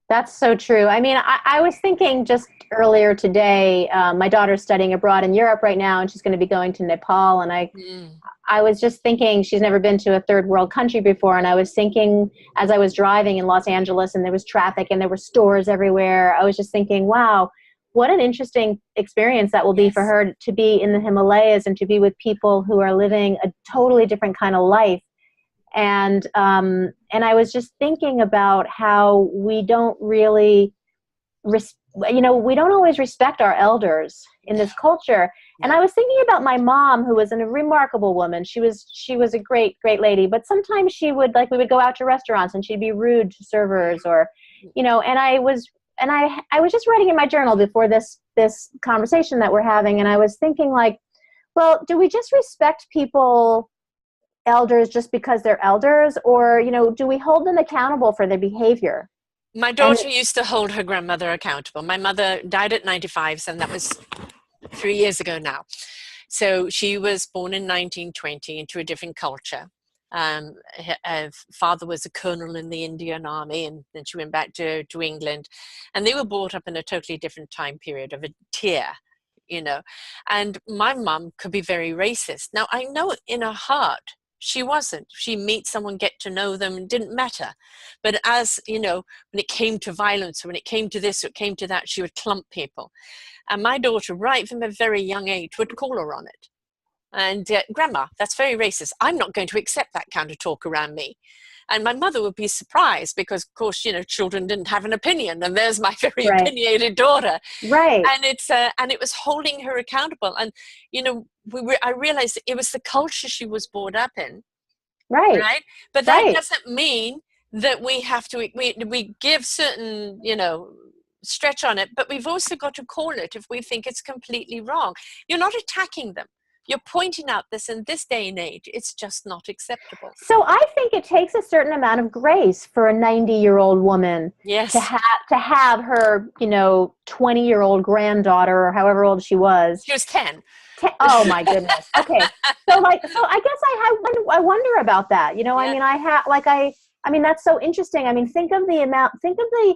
That's so true. I mean, I was thinking just earlier today, my daughter's studying abroad in Europe right now, and she's going to be going to Nepal. And I was just thinking, she's never been to a third world country before. And I was thinking, as I was driving in Los Angeles and there was traffic and there were stores everywhere, I was just thinking, wow, what an interesting experience that will be for her to be in the Himalayas and to be with people who are living a totally different kind of life. And I was just thinking about how we don't really, we don't always respect our elders in this culture. And I was thinking about my mom, who was a remarkable woman. She was a great, great lady. But sometimes we would go out to restaurants and she'd be rude to servers, or, and I was just writing in my journal before this conversation that we're having. And I was thinking, like, well, do we just respect elders just because they're elders, or do we hold them accountable for their behavior? My daughter used to hold her grandmother accountable. My mother died at 95, and that was 3 years ago now. So she was born in 1920 into a different culture. Her father was a colonel in the Indian Army, and then she went back to England, and they were brought up in a totally different time period of a tier, you know. And my mum could be very racist. Now, I know in her heart she wasn't. She meets someone, get to know them, it didn't matter. But as you know, when it came to violence, or when it came to this, or it came to that, she would clump people. And my daughter, right from a very young age, would call her on it. And grandma, that's very racist. I'm not going to accept that kind of talk around me. And my mother would be surprised because, of course, you know, children didn't have an opinion. And there's my very Right. opinionated daughter. Right. And it was holding her accountable. And, you know, I realized it was the culture she was brought up in. Right. Right. But that Right. doesn't mean that we have to, we give certain, you know, stretch on it, but we've also got to call it if we think it's completely wrong. You're not attacking them. You're pointing out this in this day and age, it's just not acceptable. So I think it takes a certain amount of grace for a 90-year-old woman Yes. to have her, you know, 20-year-old granddaughter, or however old she was. She was 10. Oh my goodness. Okay. So I guess I wonder about that. You know, Yeah. I mean, that's so interesting. I mean, think of the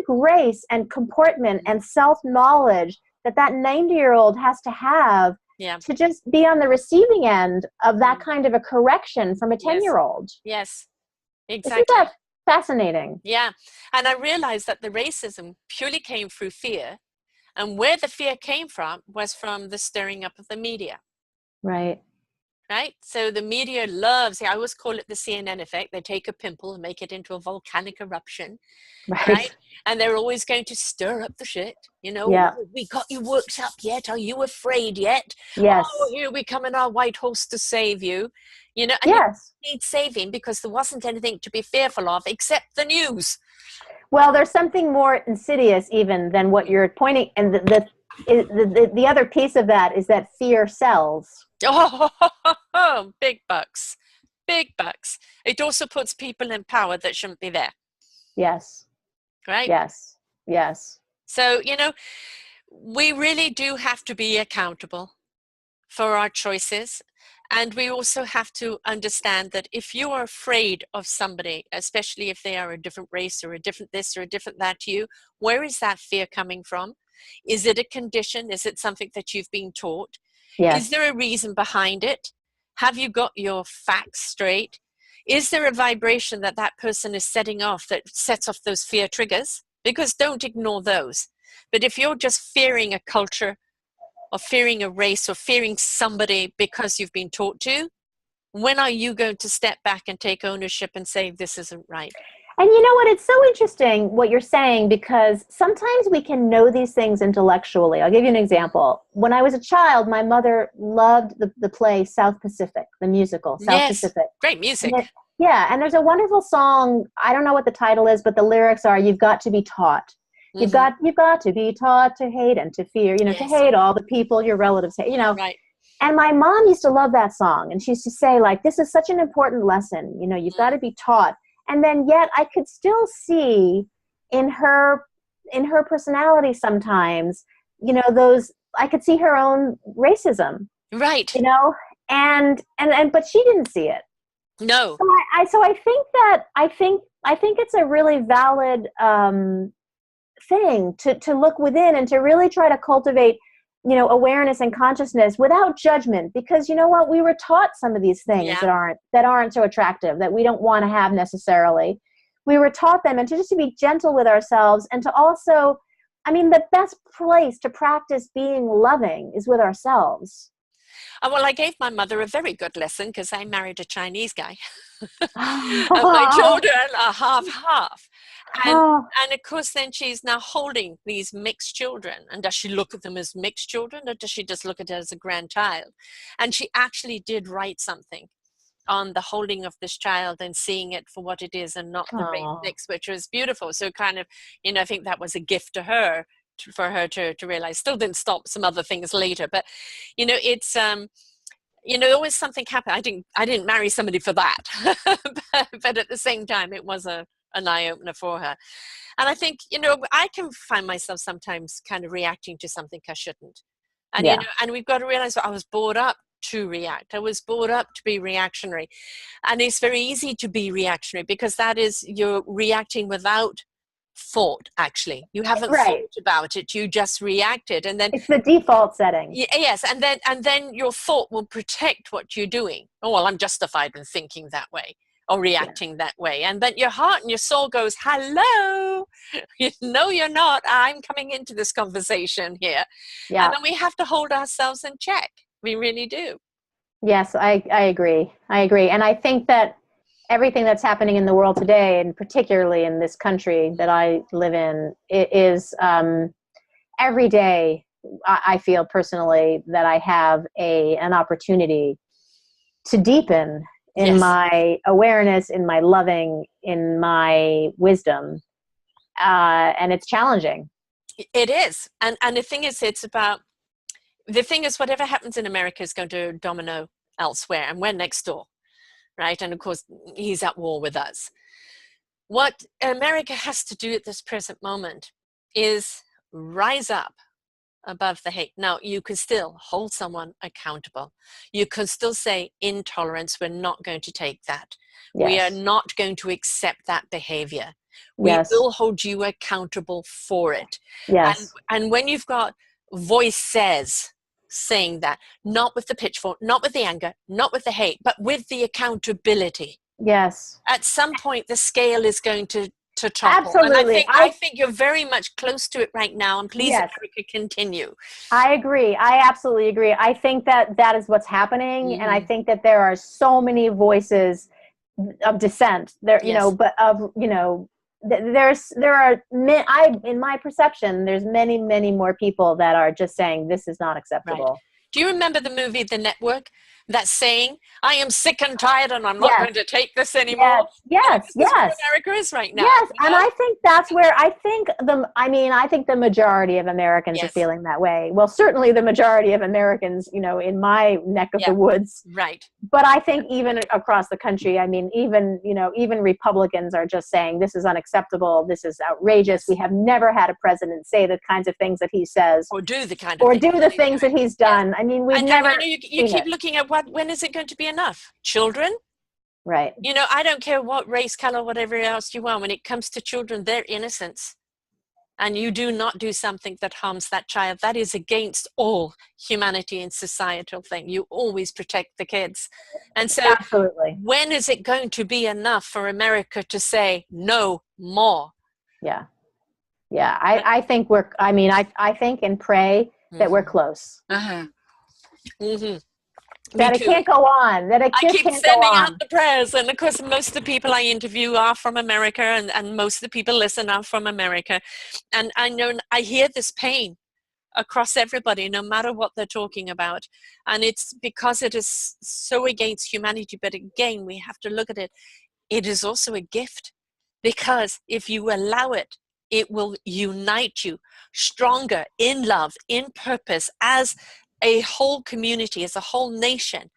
grace and comportment and self-knowledge that 90-year-old has to have. Yeah. To just be on the receiving end of that kind of a correction from a 10-year-old. Yes, exactly. Isn't that fascinating? Yeah. And I realized that the racism purely came through fear. And where the fear came from was from the stirring up of the media. Right. Right? So the media loves, I always call it the CNN effect. They take a pimple and make it into a volcanic eruption. Right? And they're always going to stir up the shit. You know, yeah. We got you worked up yet? Are you afraid yet? Yes. Oh, here we come in our white horse to save you. You know, and yes. You need saving because there wasn't anything to be fearful of except the news. Well, there's something more insidious even than what you're pointing, and the other piece of that is that fear sells. Oh, big bucks. Big bucks. It also puts people in power that shouldn't be there. Yes. Right? Yes. Yes. So, you know, we really do have to be accountable for our choices. And we also have to understand that if you are afraid of somebody, especially if they are a different race or a different this or a different that to you, where is that fear coming from? Is it a condition? Is it something that you've been taught? Yes. Is there a reason behind it? Have you got your facts straight? Is there a vibration that person is setting off that sets off those fear triggers? Because don't ignore those. But if you're just fearing a culture or fearing a race or fearing somebody because you've been taught to, when are you going to step back and take ownership and say, this isn't right? And you know what? It's so interesting what you're saying, because sometimes we can know these things intellectually. I'll give you an example. When I was a child, my mother loved the play South Pacific, the musical South Pacific. Great music. And there's a wonderful song. I don't know what the title is, but the lyrics are, "You've got to be taught. You've got to be taught to hate and to fear, you know, to hate all the people your relatives hate, you know." Right. And my mom used to love that song. And she used to say, like, this is such an important lesson. You know, you've got to be taught. And then yet I could still see in her personality sometimes, you know, I could see her own racism. Right. You know, and but she didn't see it. No. So I think it's a really valid thing to look within and to really try to cultivate, you know, awareness and consciousness without judgment, because you know what, we were taught some of these things that aren't so attractive, that we don't want to have necessarily. We were taught them, and to just to be gentle with ourselves, and to also, I mean, the best place to practice being loving is with ourselves. Well, I gave my mother a very good lesson because I married a Chinese guy. And my children are half. And of course, then she's now holding these mixed children. And does she look at them as mixed children, or does she just look at it as a grandchild? And she actually did write something on the holding of this child and seeing it for what it is and not the race mix, which was beautiful. So kind of, you know, I think that was a gift to her, for her to realize. Still didn't stop some other things later, but you know, it's you know, always something happened. I didn't marry somebody for that, but at the same time, it was an eye opener for her. And I think, you know, I can find myself sometimes kind of reacting to something I shouldn't. And, Yeah. and we've got to realize that I was brought up to react. I was brought up to be reactionary. And it's very easy to be reactionary because that is, you're reacting without thought, actually. You haven't Right. thought about it. You just reacted. And then, It's the default setting. yes, and then your thought will protect what you're doing. Oh, well, I'm justified in thinking that way or reacting that way. And then your heart and your soul goes, hello, no, you're not. I'm coming into this conversation here. Yeah. And then we have to hold ourselves in check. We really do. Yes, I agree. I agree. And I think that everything that's happening in the world today, and particularly in this country that I live in, it is every day I feel personally that I have an opportunity to deepen in Yes. my awareness, in my loving, in my wisdom. And it's challenging. It is. And the thing is, whatever happens in America is going to domino elsewhere, and we're next door, right? And of course, he's at war with us. What America has to do at this present moment is rise up above the hate. Now, you can still hold someone accountable. You can still say intolerance, we're not going to take that. Yes. We are not going to accept that behavior. We Yes. will hold you accountable for it. Yes. And when you've got voices saying that, not with the pitchfork, not with the anger, not with the hate, but with the accountability. Yes. At some point, the scale is going to topple. Absolutely. And I think you're very much close to it right now. And please, Yes. America, continue. I agree. I absolutely agree. I think that is what's happening. And I think that there are so many voices of dissent there, Yes. in my perception, there's many more people that are just saying this is not acceptable. Right. Do you remember the movie The Network? That saying, I am sick and tired and I'm not going to take this anymore. Yes. This is where America is right now. Yes, and I think that's where I think the majority of Americans are feeling that way. Well, certainly the majority of Americans, in my neck of the woods. Right. But I think even across the country, even Republicans are just saying this is unacceptable. This is outrageous. We have never had a president say the kinds of things that he says, or do the things that he's done. I mean, we've never. You keep looking at when is it going to be enough? Children. Right. I don't care what race, color, whatever else you want. When it comes to children, they're innocents. And you do not do something that harms that child. That is against all humanity and societal thing. You always protect the kids. And so absolutely. When is it going to be enough for America to say no more? Yeah. Yeah. I think I think and pray that we're close. That it can't go on. That it just I keep can't sending go on. out the prayers, and of course, most of the people I interview are from America, and most of the people listen are from America, and I hear this pain across everybody, no matter what they're talking about, and it's because it is so against humanity. But again, we have to look at it. It is also a gift, because if you allow it, it will unite you stronger in love, in purpose, as a whole community, as a whole nation.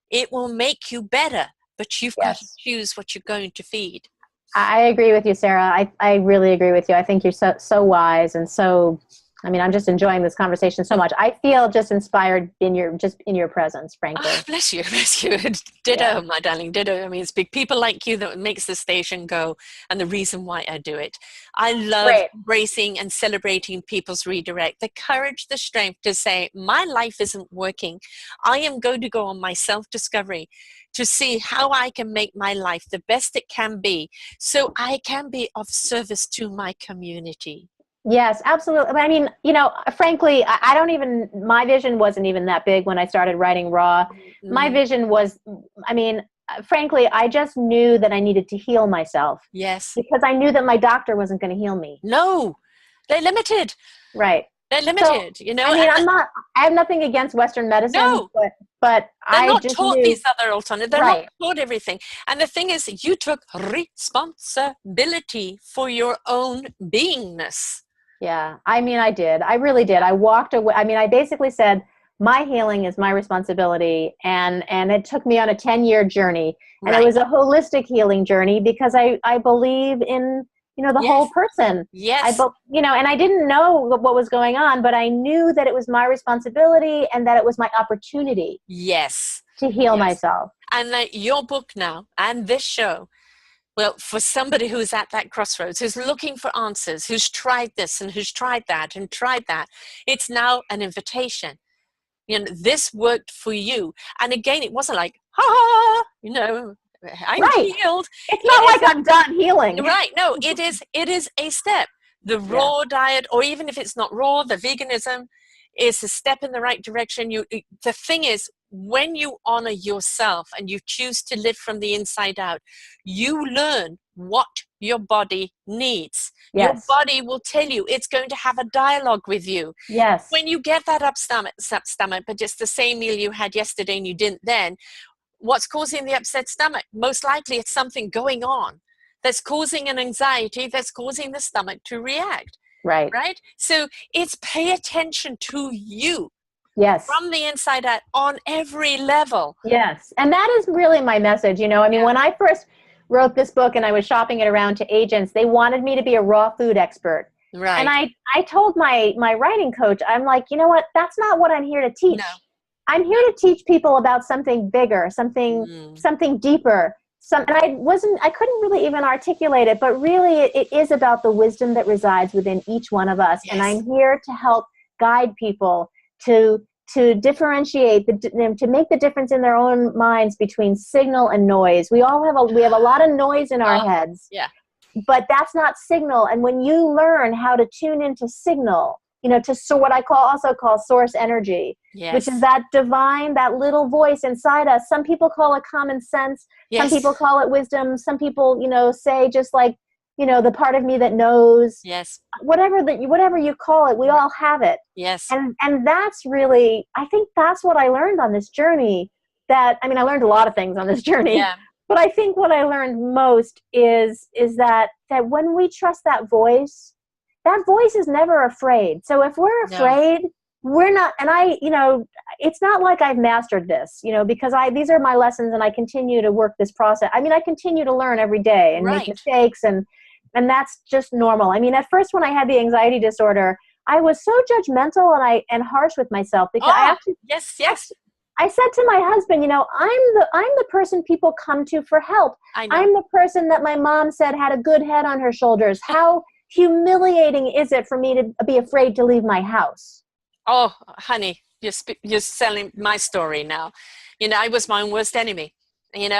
It will make you better, but you've got to choose what you're going to feed. I agree with you, Sarah. I really agree with you. I think you're so wise, and so, I'm just enjoying this conversation so much. I feel just inspired in your presence, frankly. Oh, bless you. Ditto, my darling, ditto. It's big people like you that makes the station go, and the reason why I do it. I love embracing and celebrating people's redirect, the courage, the strength to say, my life isn't working. I am going to go on my self-discovery to see how I can make my life the best it can be, so I can be of service to my community. Yes, absolutely. Frankly, my vision wasn't even that big when I started writing Raw. My vision was, frankly, I just knew that I needed to heal myself. Yes. Because I knew that my doctor wasn't going to heal me. No, they're limited. Right. They're limited, So, I have nothing against Western medicine, but they're not just taught knew, these other alternatives. They're not taught everything. And the thing is, you took responsibility for your own beingness. Yeah, I did. I really did. I walked away. I basically said, my healing is my responsibility. And it took me on a 10-year journey. And it was a holistic healing journey, because I believe in the Yes. whole person. Yes. And I didn't know what was going on, but I knew that it was my responsibility and that it was my opportunity Yes. to heal Yes. myself. And that your book now and this show, well, for somebody who's at that crossroads, who's looking for answers, who's tried this and who's tried that and tried that, it's now an invitation. This worked for you. And again, it wasn't like, ha, I'm Right. healed. It's It not is like I'm done healing. right. No, it is a step. The Yeah. raw diet, or even if it's not raw, the veganism is a step in the right direction. The thing is, when you honor yourself and you choose to live from the inside out, you learn what your body needs. Your Yes. body will tell you. It's going to have a dialogue with you. Yes. When you get that upset stomach, but just the same meal you had yesterday and you didn't then, what's causing the upset stomach? Most likely it's something going on that's causing an anxiety, that's causing the stomach to react. Right. Right? So it's pay attention to you. Yes. From the inside out on every level. Yes. And that is really my message. When I first wrote this book and I was shopping it around to agents, they wanted me to be a raw food expert. Right. And I told my writing coach, I'm like, you know what? That's not what I'm here to teach. No. I'm here to teach people about something bigger, something deeper. And I couldn't really even articulate it, but really it is about the wisdom that resides within each one of us. Yes. And I'm here to help guide people to differentiate, to make the difference in their own minds between signal and noise. We have a lot of noise in our heads, but that's not signal. And when you learn how to tune into signal, to what I also call source energy, which is that divine, that little voice inside us. Some people call it common sense. Some people call it wisdom. Some people, say just like, the part of me that knows. Yes. Whatever you call it, we all have it. Yes. And that's really, I think that's what I learned on this journey. I learned a lot of things on this journey. Yeah. But I think what I learned most is that when we trust that voice is never afraid. So if we're afraid, we're not, and it's not like I've mastered this, because these are my lessons and I continue to work this process. I continue to learn every day and make mistakes and that's just normal. At first when I had the anxiety disorder, I was so judgmental and harsh with myself because I said to my husband, I'm the person people come to for help. I'm the person that my mom said had a good head on her shoulders. How humiliating is it for me to be afraid to leave my house? Oh, honey, you're selling my story now. I was my own worst enemy. And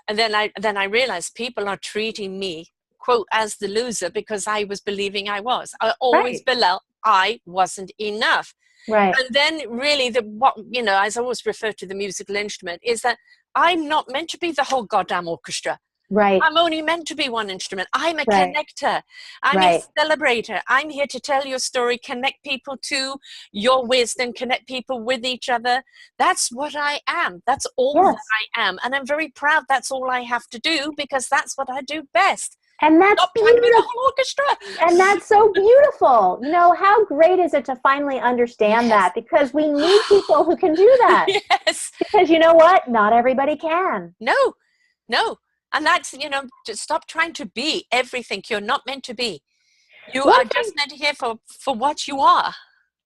then I realized people are treating me, quote, as the loser because I was believing I was. I always below. I wasn't enough. Right. And then really as I always refer to the musical instrument, is that I'm not meant to be the whole goddamn orchestra. Right. I'm only meant to be one instrument. I'm a connector. I'm a celebrator. I'm here to tell your story, connect people to your wisdom, connect people with each other. That's what I am. That's all that I am. And I'm very proud that's all I have to do because that's what I do best. And that's beautiful. The whole orchestra. And that's so beautiful. How great is it to finally understand that? Because we need people who can do that. Yes. Because you know what? Not everybody can. No. And that's, just stop trying to be everything you're not meant to be. You are just meant to here for what you are.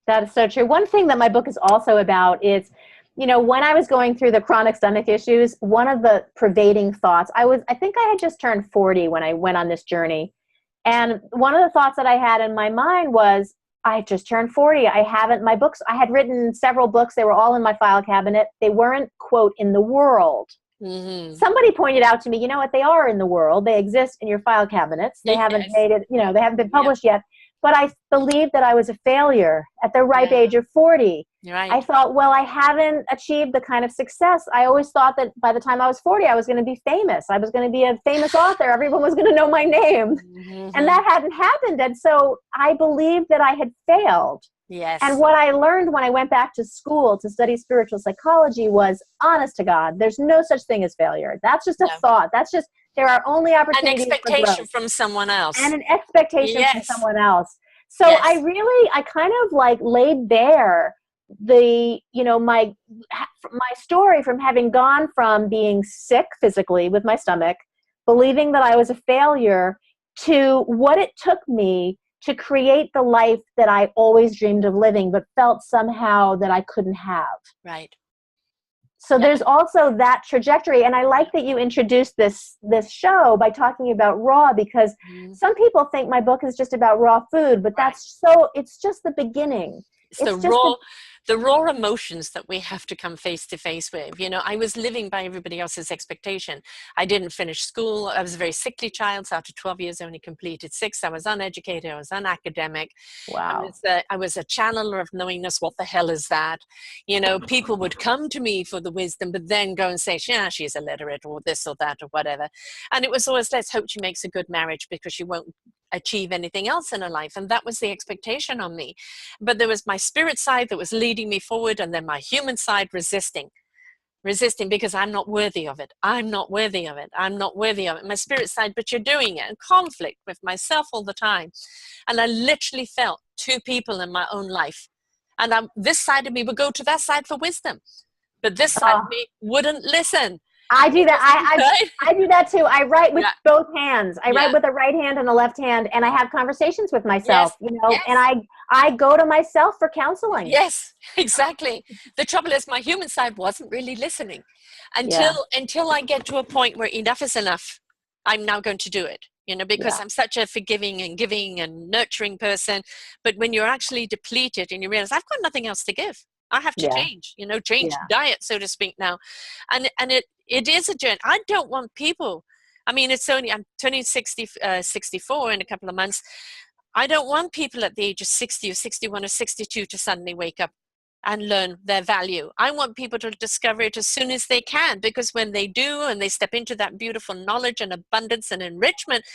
That is so true. One thing that my book is also about is, when I was going through the chronic stomach issues, one of the pervading thoughts, I think I had just turned 40 when I went on this journey. And one of the thoughts that I had in my mind was, I just turned 40. I had written several books. They were all in my file cabinet. They weren't, quote, in the world. Mm-hmm. Somebody pointed out to me, you know what, they are in the world. They exist in your file cabinets. They haven't made it, they haven't been published yet. But I believed that I was a failure at the ripe age of 40. Right. I thought, well, I haven't achieved the kind of success. I always thought that by the time I was 40, I was going to be famous. I was going to be a famous author. Everyone was going to know my name. Mm-hmm. And that hadn't happened. And so I believed that I had failed. Yes. And what I learned when I went back to school to study spiritual psychology was, honest to God, there's no such thing as failure. That's just a thought. That's just, there are only opportunities an expectation from someone else. And an expectation from someone else. So I kind of like laid bare my story from having gone from being sick physically with my stomach believing that I was a failure, to what it took me to create the life that I always dreamed of living, but felt somehow that I couldn't have. Right. So there's also that trajectory. And I like that you introduced this show by talking about raw, because some people think my book is just about raw food, but it's just the beginning. It's the raw emotions that we have to come face to face with. You know, I was living by everybody else's expectation. I didn't finish school. I was a very sickly child. So after 12 years, I only completed 6. I was uneducated. I was unacademic. Wow. I was a channeler of knowingness. What the hell is that? You know, people would come to me for the wisdom, but then go and say, yeah, she's illiterate or this or that or whatever. And it was always, let's hope she makes a good marriage because she won't achieve anything else in her life. And that was the expectation on me. But there was my spirit side that was leading me forward, and then my human side resisting because I'm not worthy of it. I'm not worthy of it. I'm not worthy of it. My spirit side, but you're doing it, in conflict with myself all the time. And I literally felt 2 people in my own life. And this side of me would go to that side for wisdom, but this side of me wouldn't listen. I do that. I do that too. I write with both hands. I write with the right hand and the left hand, and I have conversations with myself, and I go to myself for counseling. Yes, exactly. The trouble is my human side wasn't really listening until I get to a point where enough is enough. I'm now going to do it, because I'm such a forgiving and giving and nurturing person. But when you're actually depleted and you realize I've got nothing else to give, I have to change, diet, so to speak now. And it is a journey. I don't want people, I'm turning 64 in a couple of months. I don't want people at the age of 60 or 61 or 62 to suddenly wake up and learn their value. I want people to discover it as soon as they can, because when they do and they step into that beautiful knowledge and abundance and enrichment,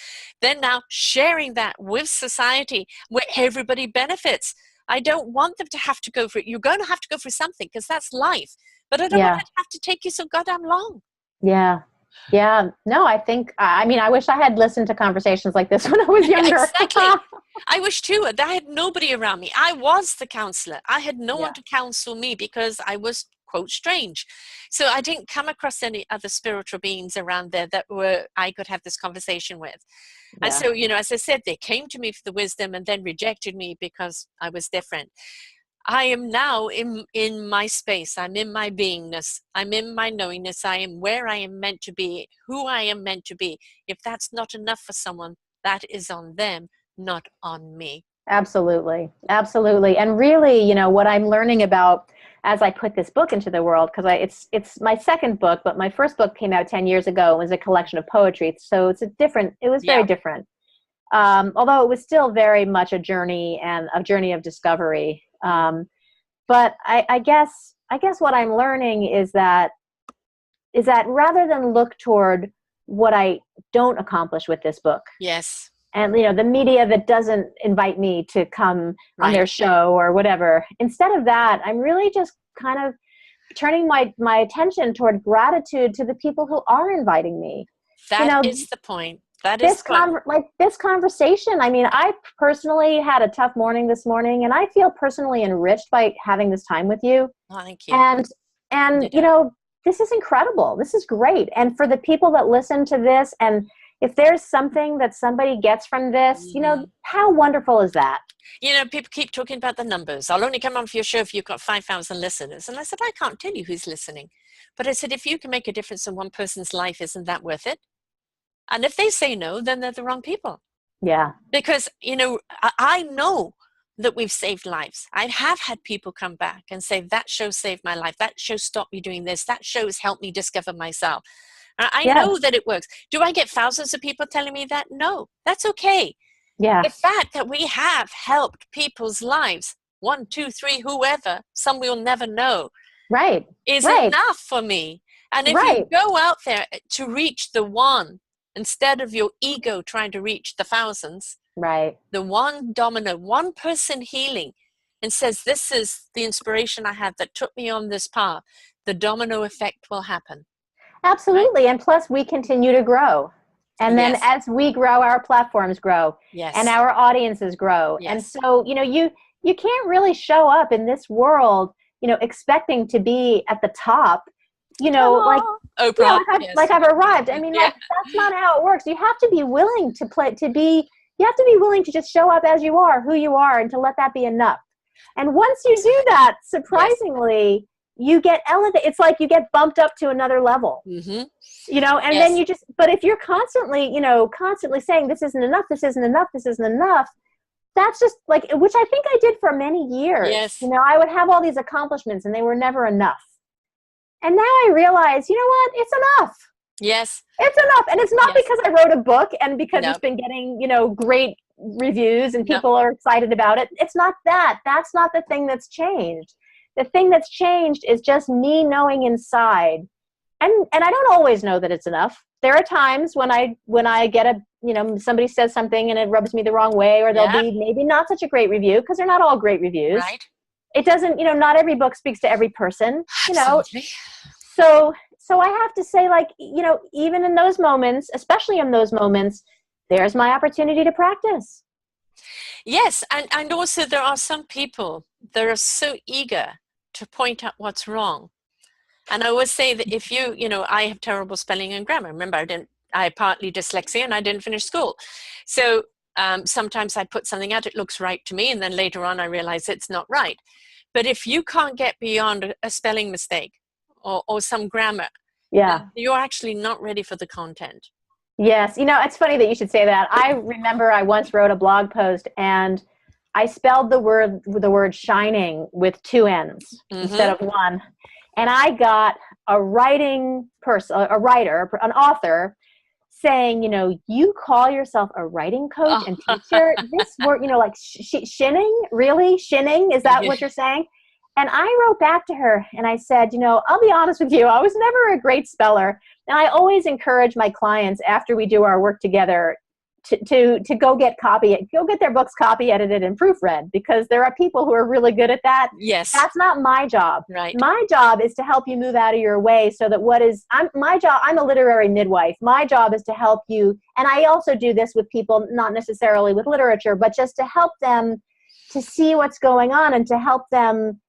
they're now sharing that with society where everybody benefits. I don't want them to have to go through it. You're going to have to go through something because that's life. But I don't want it to have to take you so goddamn long. Yeah. Yeah. No, I think, I wish I had listened to conversations like this when I was younger. Exactly. I wish too. I had nobody around me. I was the counselor. I had no one to counsel me because I was, quote, strange. So I didn't come across any other spiritual beings around there that I could have this conversation with. Yeah. And so, as I said, they came to me for the wisdom and then rejected me because I was different. I am now in my space. I'm in my beingness. I'm in my knowingness. I am where I am meant to be, who I am meant to be. If that's not enough for someone, that is on them, not on me. Absolutely. Absolutely. And really, what I'm learning about as I put this book into the world, because it's my second book, but my first book came out 10 years ago. It was a collection of poetry. So it was very different. Although it was still very much a journey of discovery. But I guess what I'm learning is that rather than look toward what I don't accomplish with this book. Yes. And, the media that doesn't invite me to come on their show or whatever. Instead of that, I'm really just kind of turning my attention toward gratitude to the people who are inviting me. That is the point. This conversation, I personally had a tough morning this morning, and I feel personally enriched by having this time with you. Oh, thank you. And this is incredible. This is great. And for the people that listen to this, and if there's something that somebody gets from this, how wonderful is that? People keep talking about the numbers. I'll only come on for your show if you've got 5,000 listeners. And I said, I can't tell you who's listening. But I said, if you can make a difference in one person's life, isn't that worth it? And if they say no, then they're the wrong people. Yeah. Because, I know that we've saved lives. I have had people come back and say, that show saved my life. That show stopped me doing this. That show has helped me discover myself. I know that it works. Do I get thousands of people telling me that? No, that's okay. Yeah. The fact that we have helped people's lives, 1, 2, 3, whoever, some we'll never know, is enough for me. And if you go out there to reach the one, instead of your ego trying to reach the thousands, the one domino, one person healing, and says, this is the inspiration I had that took me on this path, the domino effect will happen. Absolutely. And plus we continue to grow. And then as we grow, our platforms grow and our audiences grow. And so, you can't really show up in this world, expecting to be at the top. like, Oprah, yes. like I've arrived. I mean, Yeah. like, that's not how it works. You have to be willing to you have to be willing to just show up as you are, who you are, and to let that be enough. And once you do that, surprisingly, you get elevated. It's like you get bumped up to another level, Mm-hmm. and then you just, but if you're constantly, constantly saying, this isn't enough, this isn't enough, this isn't enough, that's just like, which I think I did for many years. Yes. I would have all these accomplishments and they were never enough. And now I realize, you know what? It's enough. Yes. It's enough. And it's not because I wrote a book and because it's been getting, great reviews and people are excited about it. It's not that. That's not the thing that's changed. The thing that's changed is just me knowing inside. And I don't always know that it's enough. There are times when I get somebody says something and it rubs me the wrong way, or there'll be maybe not such a great review, because they're not all great reviews. Right. It doesn't, not every book speaks to every person, Absolutely. So I have to say, like, even in those moments, especially in those moments, there's my opportunity to practice. Yes. And also there are some people that are so eager to point out what's wrong. And I always say that if I have terrible spelling and grammar. Remember, I partly dyslexia and I didn't finish school. So sometimes I put something out, it looks right to me, and then later on I realize it's not right. But if you can't get beyond a spelling mistake or some grammar, you're actually not ready for the content. Yes. It's funny that you should say that. I remember I once wrote a blog post and I spelled the word shining with 2 N's instead of 1. And I got a writing person, a writer, an author, saying, you call yourself a writing coach and teacher? This word, like shinning? Really? Shinning? Is that what you're saying? And I wrote back to her and I said, I'll be honest with you, I was never a great speller. And I always encourage my clients after we do our work together to go get their books copy edited and proofread, because there are people who are really good at that. Yes. That's not my job. Right. My job is to help you move out of your way so that I'm a literary midwife. My job is to help you. And I also do this with people, not necessarily with literature, but just to help them to see what's going on and to help them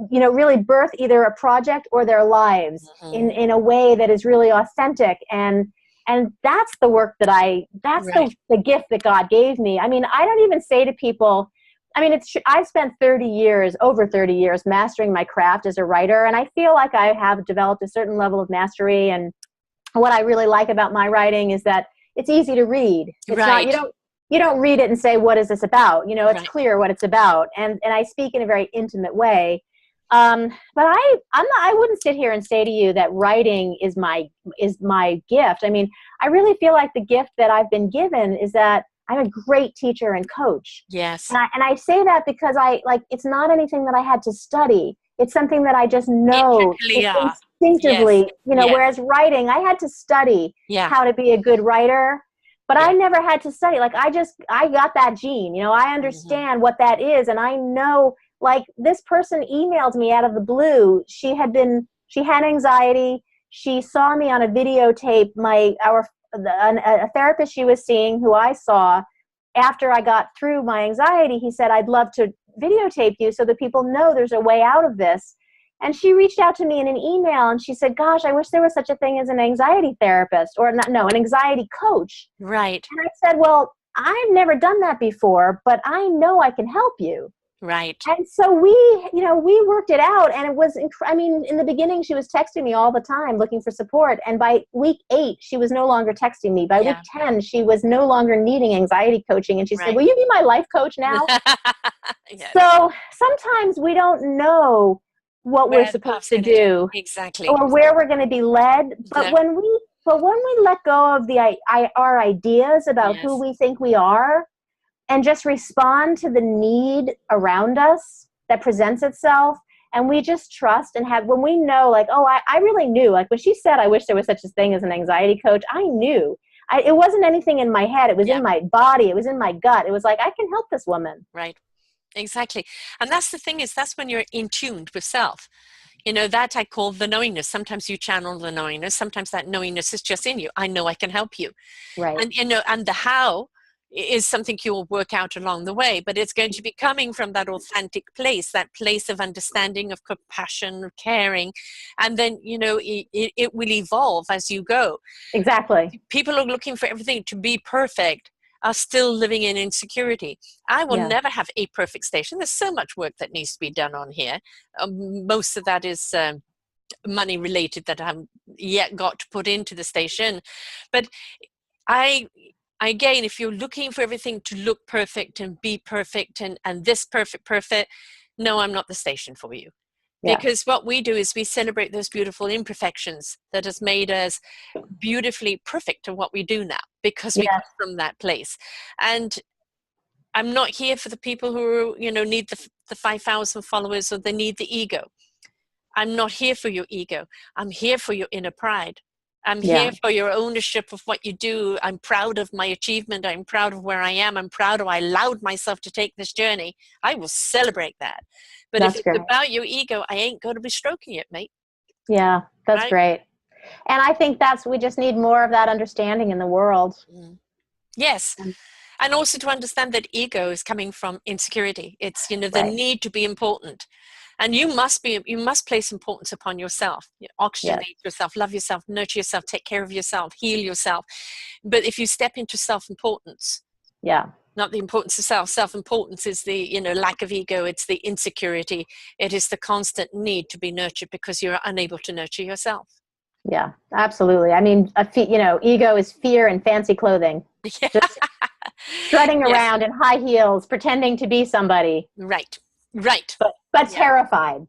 really birth either a project or their lives in a way that is really authentic. And that's the work that the gift that God gave me. I mean, I don't even say to people, I've spent over 30 years mastering my craft as a writer. And I feel like I have developed a certain level of mastery. And what I really like about my writing is that it's easy to read. It's not, you don't read it and say, what is this about? It's clear what it's about. And I speak in a very intimate way. But I wouldn't sit here and say to you that writing is my gift. I mean, I really feel like the gift that I've been given is that I'm a great teacher and coach. Yes. And I say that because it's not anything that I had to study. It's something that I just know instinctively, whereas writing, I had to study how to be a good writer. But I never had to study. Like, I got that gene, I understand what that is. And I know, like, this person emailed me out of the blue. She had anxiety. She saw me on a videotape. A therapist she was seeing, who I saw after I got through my anxiety, he said, I'd love to videotape you so that people know there's a way out of this. And she reached out to me in an email and she said, gosh, I wish there was such a thing as an anxiety therapist, an anxiety coach. Right. And I said, well, I've never done that before, but I know I can help you. Right. And so we worked it out, and it was, in the beginning, she was texting me all the time looking for support. And by week 8, she was no longer texting me. By week 10, she was no longer needing anxiety coaching. And she said, will you be my life coach now? Yes. So sometimes we don't know what we're supposed to do. Exactly. Or where we're going to be led. But when we let go of our ideas about who we think we are, and just respond to the need around us that presents itself, and we just trust and when we know, like, I really knew, like, when she said, I wish there was such a thing as an anxiety coach, I knew. It wasn't anything in my head. It was in my body. It was in my gut. It was like, I can help this woman. Right. Exactly. And that's the thing, is that's when you're in tuned with self. That I call the knowingness. Sometimes you channel the knowingness. Sometimes that knowingness is just in you. I know I can help you. Right. And, and the how is something you'll work out along the way, but it's going to be coming from that authentic place, that place of understanding, of compassion, of caring. And then, you know, it will evolve as you go. Exactly. People are looking for everything to be perfect, are still living in insecurity. I will never have a perfect station. There's so much work that needs to be done on here. Most of that is money related that I haven't yet got to put into the station. But again, if you're looking for everything to look perfect and be perfect and this perfect, no, I'm not the station for you. Yeah. Because what we do is we celebrate those beautiful imperfections that has made us beautifully perfect to what we do now, because we come from that place. And I'm not here for the people who, you know, need the 5,000 followers, or they need the ego. I'm not here for your ego. I'm here for your inner pride. I'm here for your ownership of what you do. I'm proud of my achievement. I'm proud of where I am. I'm proud of I allowed myself to take this journey. I will celebrate that. But if it's about your ego, I ain't going to be stroking it, mate. Yeah, that's great. And I think we just need more of that understanding in the world. Yes. And also to understand that ego is coming from insecurity. It's, you know, the need to be important. And you must place importance upon yourself. Oxygenate yourself, love yourself, nurture yourself, take care of yourself, heal yourself. But if you step into self-importance, not the importance of self-importance is the, you know, lack of ego. It's the insecurity. It is the constant need to be nurtured because you're unable to nurture yourself. Yeah, absolutely. I mean, you know, ego is fear and fancy clothing. Just strutting around in high heels, pretending to be somebody. Right. But terrified.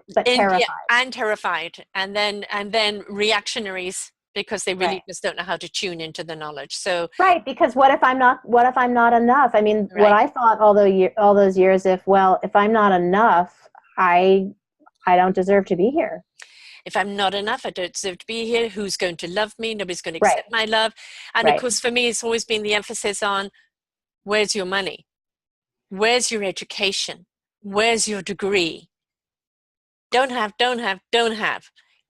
And terrified. And then reactionaries, because they really just don't know how to tune into the knowledge. So because what if I'm not enough? I mean, what I thought all those years, if I'm not enough, I don't deserve to be here. If I'm not enough, I don't deserve to be here. Who's going to love me? Nobody's going to accept my love. And of course, for me, it's always been the emphasis on, where's your money? Where's your education? Where's your degree? Don't have.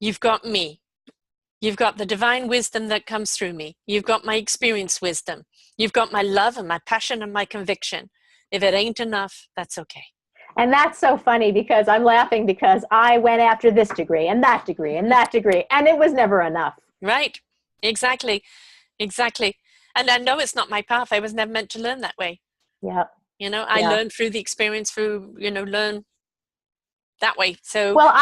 You've got me. You've got the divine wisdom that comes through me. You've got my experience wisdom. You've got my love and my passion and my conviction. If it ain't enough, that's okay. And that's so funny, because I'm laughing because I went after this degree and that degree and that degree, and it was never enough. Right. Exactly. And I know it's not my path. I was never meant to learn that way. Yeah. You know, I learned through the experience, through, you know, learn that way. So, well,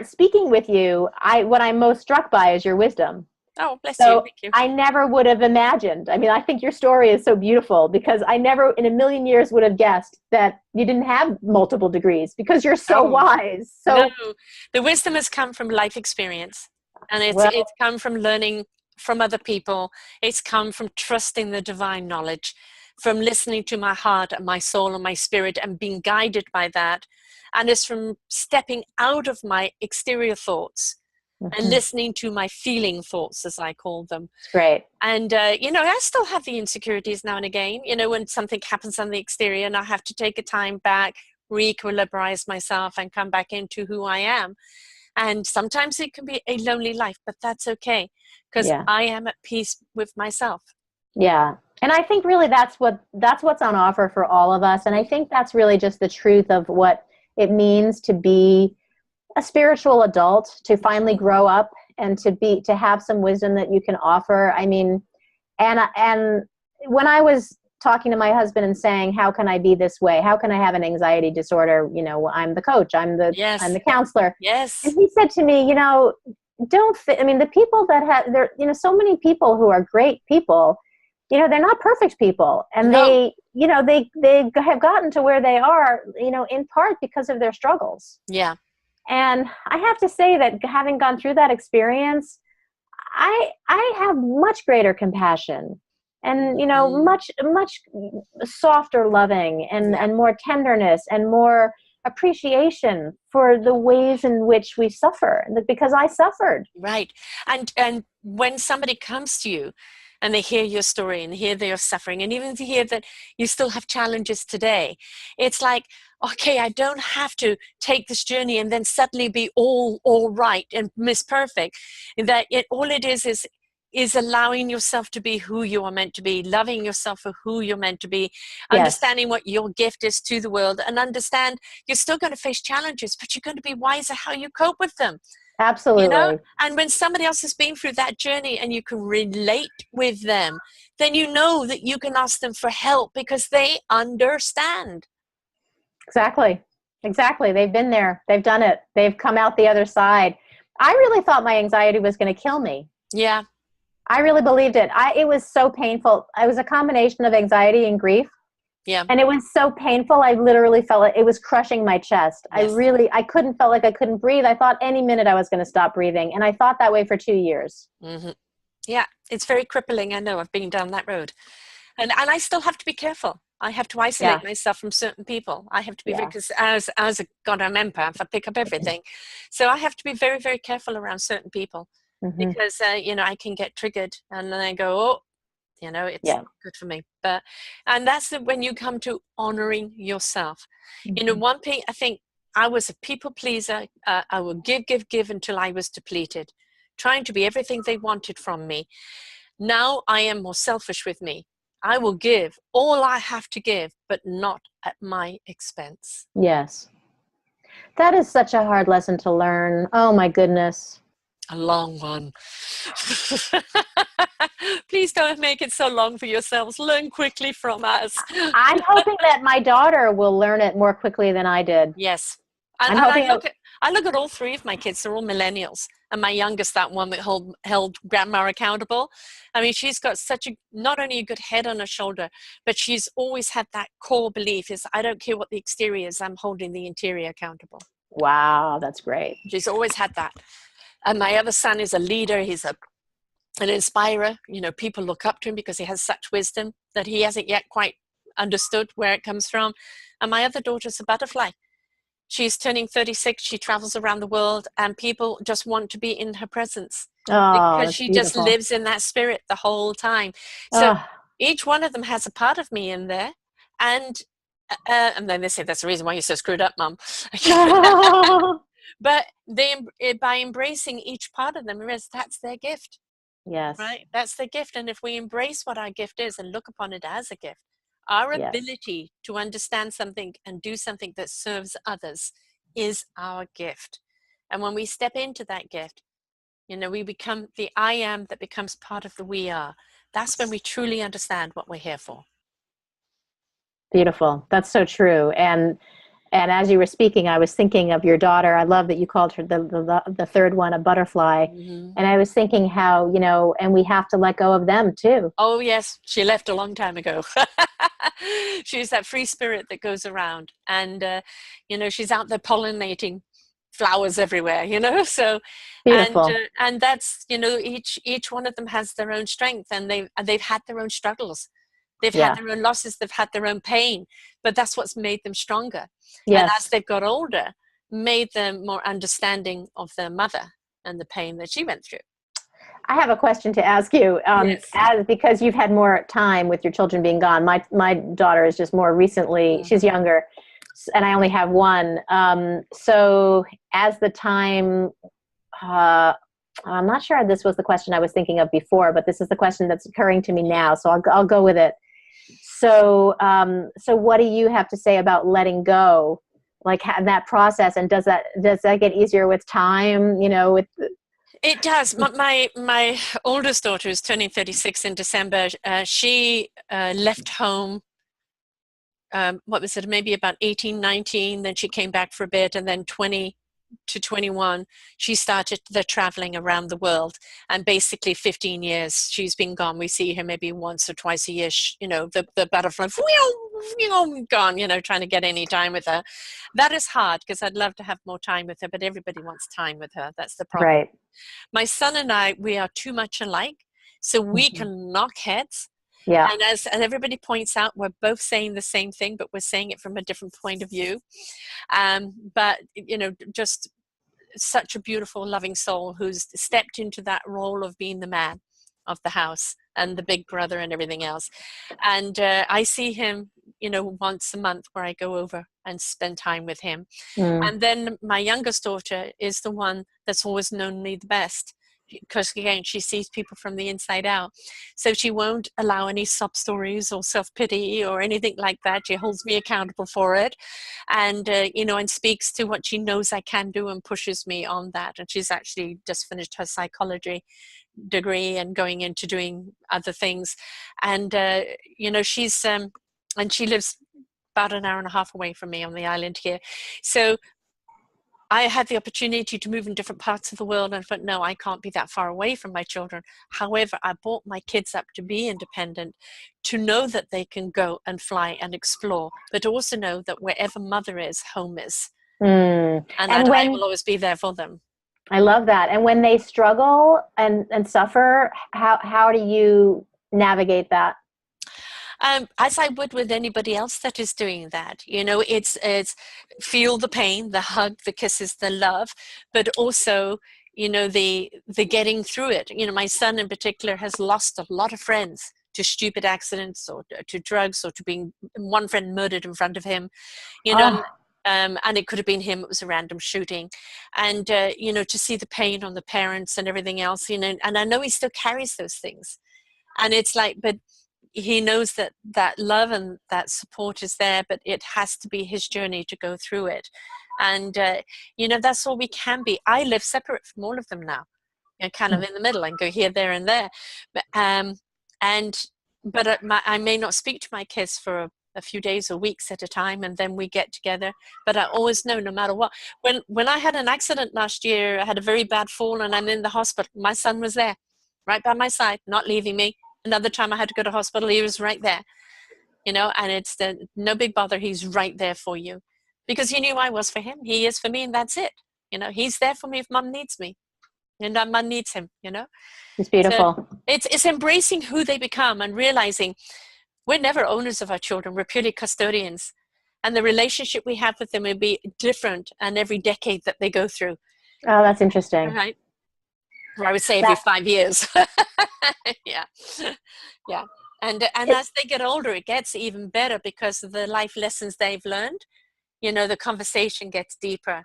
speaking with you, what I'm most struck by is your wisdom. Oh, bless you. Thank you. I never would have imagined. I mean, I think your story is so beautiful, because I never in a million years would have guessed that you didn't have multiple degrees, because you're so wise. So no, the wisdom has come from life experience, and it's come from learning from other people. It's come from trusting the divine knowledge, from listening to my heart and my soul and my spirit and being guided by that. And it's from stepping out of my exterior thoughts and listening to my feeling thoughts, as I call them. Great. And, you know, I still have the insecurities now and again, you know, when something happens on the exterior and I have to take a time back, re-equilibrize myself and come back into who I am. And sometimes it can be a lonely life, but that's okay, because I am at peace with myself. Yeah. And I think really that's what's on offer for all of us. And I think that's really just the truth of what it means to be a spiritual adult, to finally grow up and to have some wisdom that you can offer. I mean, and when I was talking to my husband and saying, how can I be this way? How can I have an anxiety disorder? You know, I'm the coach, I'm the counselor. Yes. And he said to me, you know, I mean, the people that you know, so many people who are great people, you know, they're not perfect people. And they, you know, they have gotten to where they are, you know, in part because of their struggles. Yeah. And I have to say that having gone through that experience, I have much greater compassion and, you know, much softer loving and more tenderness and more appreciation for the ways in which we suffer, because I suffered. Right. And when somebody comes to you and they hear your story and hear their suffering, and even to hear that you still have challenges today, it's like, okay, I don't have to take this journey and then suddenly be all right and Miss Perfect. That all it is is allowing yourself to be who you are meant to be, loving yourself for who you're meant to be, Yes. understanding what your gift is to the world, and understand you're still going to face challenges, but you're going to be wiser how you cope with them. You know, Absolutely. and when somebody else has been through that journey and you can relate with them, then you know that you can ask them for help because they understand. Exactly. Exactly. They've been there. They've done it. They've come out the other side. I really thought my anxiety was going to kill me. Yeah. I really believed it. It was so painful. It was a combination of anxiety and grief. Yeah. And it was so painful. I literally felt it was crushing my chest. Yes. I couldn't, felt like I couldn't breathe. I thought any minute I was going to stop breathing. And I thought that way for 2 years. Mm-hmm. Yeah. It's very crippling. I know, I've been down that road. And I still have to be careful. I have to isolate myself from certain people. I have to be very, because as a goddamn empath, I pick up everything. So I have to be very, very careful around certain people because, you know, I can get triggered and then I go, oh, you know, it's not good for me. But, and that's when you come to honoring yourself. You know, one thing, I think I was a people pleaser. I would give until I was depleted, trying to be everything they wanted from me. Now I am more selfish with me. I will give all I have to give, but not at my expense. Yes. That is such a hard lesson to learn. Oh my goodness. A long one. Please don't make it so long for yourselves. Learn quickly from us. I'm hoping that my daughter will learn it more quickly than I did. Yes. I'm And hoping I look at all three of my kids. They're all millennials. And my youngest, that one that held grandma accountable. I mean, she's got not only a good head on her shoulder, but she's always had that core belief is, I don't care what the exterior is, I'm holding the interior accountable. Wow, that's great. She's always had that. And my other son is a leader. He's an inspirer. You know, people look up to him because he has such wisdom that he hasn't yet quite understood where it comes from. And my other daughter's a butterfly. She's turning 36. She travels around the world and people just want to be in her presence because she just lives in that spirit the whole time. So each one of them has a part of me in there. And then they say, that's the reason why you're so screwed up, Mom. But by embracing each part of them, that's their gift. Yes. Right? That's their gift. And if we embrace what our gift is and look upon it as a gift, our ability to understand something and do something that serves others is our gift. And when we step into that gift, you know, we become the I am that becomes part of the we are. That's when we truly understand what we're here for. Beautiful. That's so true. And as you were speaking, I was thinking of your daughter. I love that you called her the third one a butterfly. And I was thinking how, you know, and we have to let go of them too. Oh, yes. She left a long time ago. She's that free spirit that goes around. And, you know, she's out there pollinating flowers everywhere, you know. So beautiful. And that's, you know, each one of them has their own strength and they've had their own struggles. They've had their own losses, they've had their own pain, but that's what's made them stronger. Yes. And as they've got older, made them more understanding of their mother and the pain that she went through. I have a question to ask you, because you've had more time with your children being gone. My daughter is just more recently, she's younger, and I only have one. So as the time, I'm not sure this was the question I was thinking of before, but this is the question that's occurring to me now. So I'll go with it. So, so what do you have to say about letting go, like that process? And does that get easier with time? You know, it does. My oldest daughter is turning 36 in December. She left home. What was it? Maybe about 18, 19. Then she came back for a bit, and then 20 to 21, she started the traveling around the world. And basically 15 years she's been gone. We see her maybe once or twice a year, you know, the butterfly, gone, you know, trying to get any time with her. That is hard because I'd love to have more time with her, but everybody wants time with her. That's the problem. Right. My son and I, we are too much alike. So we can knock heads. Yeah. And as everybody points out, we're both saying the same thing, but we're saying it from a different point of view. But, you know, just such a beautiful, loving soul who's stepped into that role of being the man of the house and the big brother and everything else. And I see him, you know, once a month where I go over and spend time with him. And then my youngest daughter is the one that's always known me the best. because again, she sees people from the inside out. So she won't allow any sub stories or self-pity or anything like that. She holds me accountable for it, and and speaks to what she knows I can do and pushes me on that. And she's actually just finished her psychology degree and going into doing other things. And she's and she lives about an hour and a half away from me on the island here. So I had the opportunity to move in different parts of the world, and I thought, no, I can't be that far away from my children. However, I brought my kids up to be independent, to know that they can go and fly and explore, but also know that wherever mother is, home is. And that I will always be there for them. I love that. And when they struggle and suffer, how do you navigate that? As I would with anybody else that is doing that. It's feel the pain, the hug, the kisses, the love, but also, the getting through it. My son in particular has lost a lot of friends to stupid accidents or to drugs or to being one friend murdered in front of him, and it could have been him. It was a random shooting. And, to see the pain on the parents and everything else, and I know he still carries those things. And it's like, but he knows that love and that support is there, but it has to be his journey to go through it. And, that's all we can be. I live separate from all of them now, kind of in the middle, and go here, there, and there. But I may not speak to my kids for a few days or weeks at a time, and then we get together. But I always know, no matter what, when I had an accident last year, I had a very bad fall and I'm in the hospital, my son was there right by my side, not leaving me. Another time I had to go to hospital, he was right there, and it's no big bother. He's right there for you because he knew I was for him. He is for me, and that's it. He's there for me if mom needs me, and mom needs him. It's beautiful. So it's embracing who they become and realizing we're never owners of our children. We're purely custodians, and the relationship we have with them will be different and every decade that they go through. Oh, that's interesting. All right. Or I would say every 5 years. Yeah. And as they get older, it gets even better because of the life lessons they've learned. The conversation gets deeper.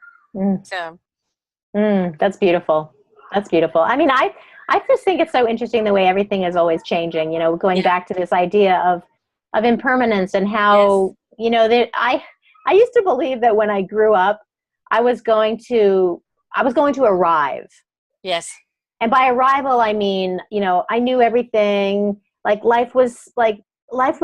So that's beautiful. That's beautiful. I mean, I just think it's so interesting the way everything is always changing, going back to this idea of impermanence and how, that I used to believe that when I grew up, I was going to arrive. Yes. And by arrival, I mean, I knew everything. Like life was, I don't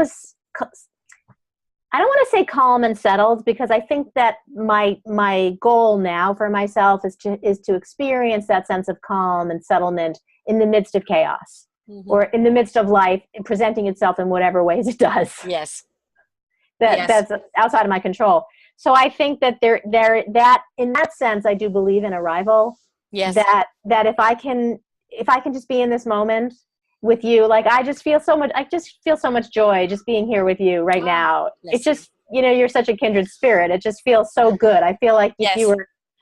want to say calm and settled, because I think that my goal now for myself is to experience that sense of calm and settlement in the midst of chaos, or in the midst of life presenting itself in whatever ways it does. Yes. That's outside of my control. So I think that that in that sense, I do believe in arrival. Yes. That if I can just be in this moment with you, like I just feel so much joy just being here with you right now. It's just, you're such a kindred spirit. It just feels so good. I feel like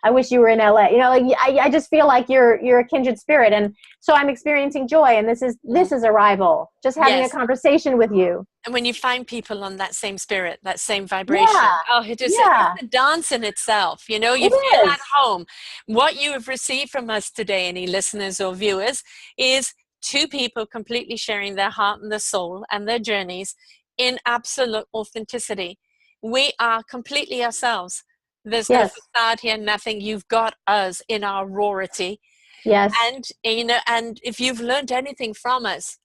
I wish you were in LA. I just feel like you're a kindred spirit, and so I'm experiencing joy. And this is arrival. Just having a conversation with you. And when you find people on that same spirit, that same vibration, it's a dance in itself. You feel at home. What you have received from us today, any listeners or viewers, is two people completely sharing their heart and their soul and their journeys in absolute authenticity. We are completely ourselves. There's no facade here, nothing. You've got us in our rawity. Yes. And, and if you've learned anything from us,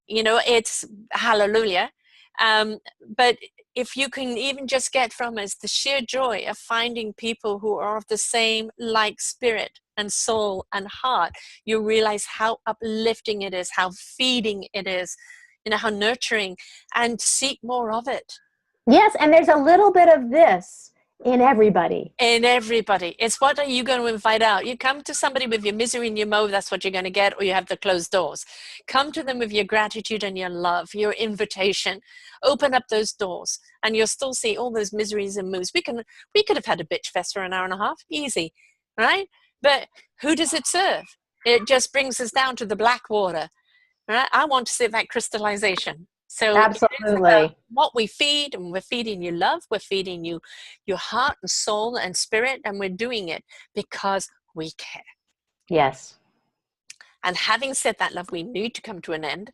it's hallelujah. But if you can even just get from us the sheer joy of finding people who are of the same like spirit and soul and heart, you realize how uplifting it is, how feeding it is, how nurturing, and seek more of it. Yes, and there's a little bit of this in everybody. It's what are you going to invite out? You come to somebody with your misery and your woe, that's what you're going to get, or you have the closed doors. Come to them with your gratitude and your love, your invitation. Open up those doors, and you'll still see all those miseries and moves. We could have had a bitch fest for an hour and a half, easy, right? But who does it serve? It just brings us down to the black water, right? I want to see that crystallization. So absolutely, what we feed, and we're feeding you love, we're feeding you your heart and soul and spirit, and we're doing it because we care. Yes. And having said that, love, we need to come to an end.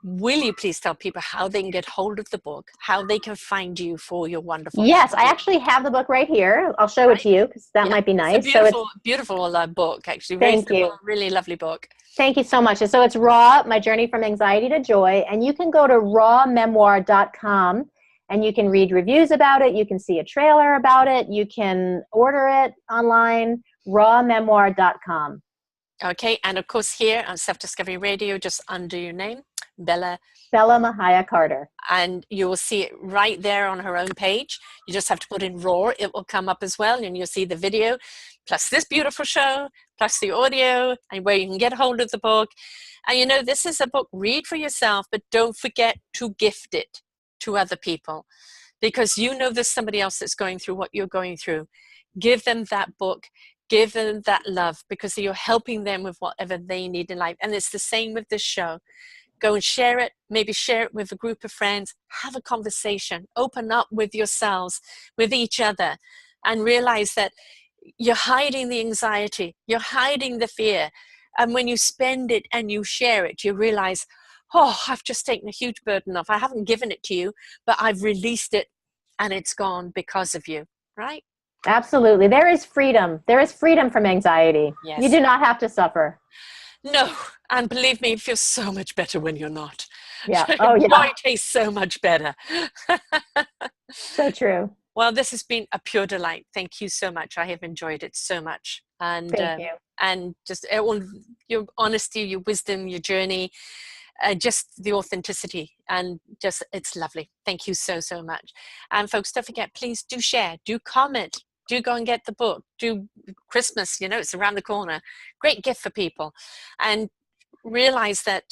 Will you please tell people how they can get hold of the book, how they can find you for your wonderful Yes, I actually have the book right here. I'll show it to you because that might be nice. It's a beautiful, beautiful book, actually. Very Thank you. Really lovely book. Thank you so much. So it's Raw, My Journey from Anxiety to Joy. And you can go to rawmemoir.com and you can read reviews about it. You can see a trailer about it. You can order it online, rawmemoir.com. Okay. And of course, here on Self-Discovery Radio, just under your name, Bella Mahia Carter. And you will see it right there on her own page. You just have to put in Raw. It will come up as well. And you'll see the video, plus this beautiful show, plus the audio, and where you can get hold of the book. And you know, this is a book, read for yourself, but don't forget to gift it to other people, because you know there's somebody else that's going through what you're going through. Give them that book, give them that love, because you're helping them with whatever they need in life. And it's the same with this show. Go and share it, maybe share it with a group of friends, have a conversation, open up with yourselves, with each other, and realize that you're hiding the anxiety, you're hiding the fear. And when you spend it and you share it, you realize, oh, I've just taken a huge burden off. I haven't given it to you, but I've released it and it's gone because of you, right? Absolutely. There is freedom. There is freedom from anxiety. Yes. You do not have to suffer. No, and believe me, it feels so much better when you're not. Yeah. Oh, yeah. Joy tastes so much better. So true. Well, this has been a pure delight. Thank you so much. I have enjoyed it so much. And thank you. And just all your honesty, your wisdom, your journey, just the authenticity, and just it's lovely. Thank you so, so much. And folks, don't forget, please do share, do comment. Do go and get the book. Do Christmas, you know, it's around the corner. Great gift for people. And realize that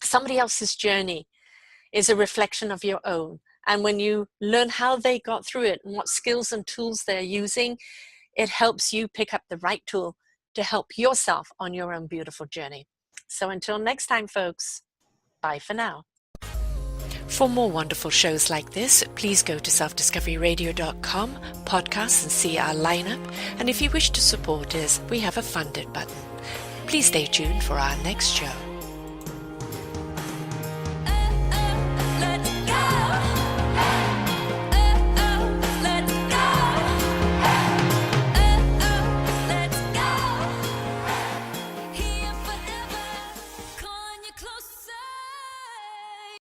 somebody else's journey is a reflection of your own. And when you learn how they got through it and what skills and tools they're using, it helps you pick up the right tool to help yourself on your own beautiful journey. So until next time, folks, bye for now. For more wonderful shows like this, please go to selfdiscoveryradio.com, podcasts, and see our lineup. And if you wish to support us, we have a funded button. Please stay tuned for our next show.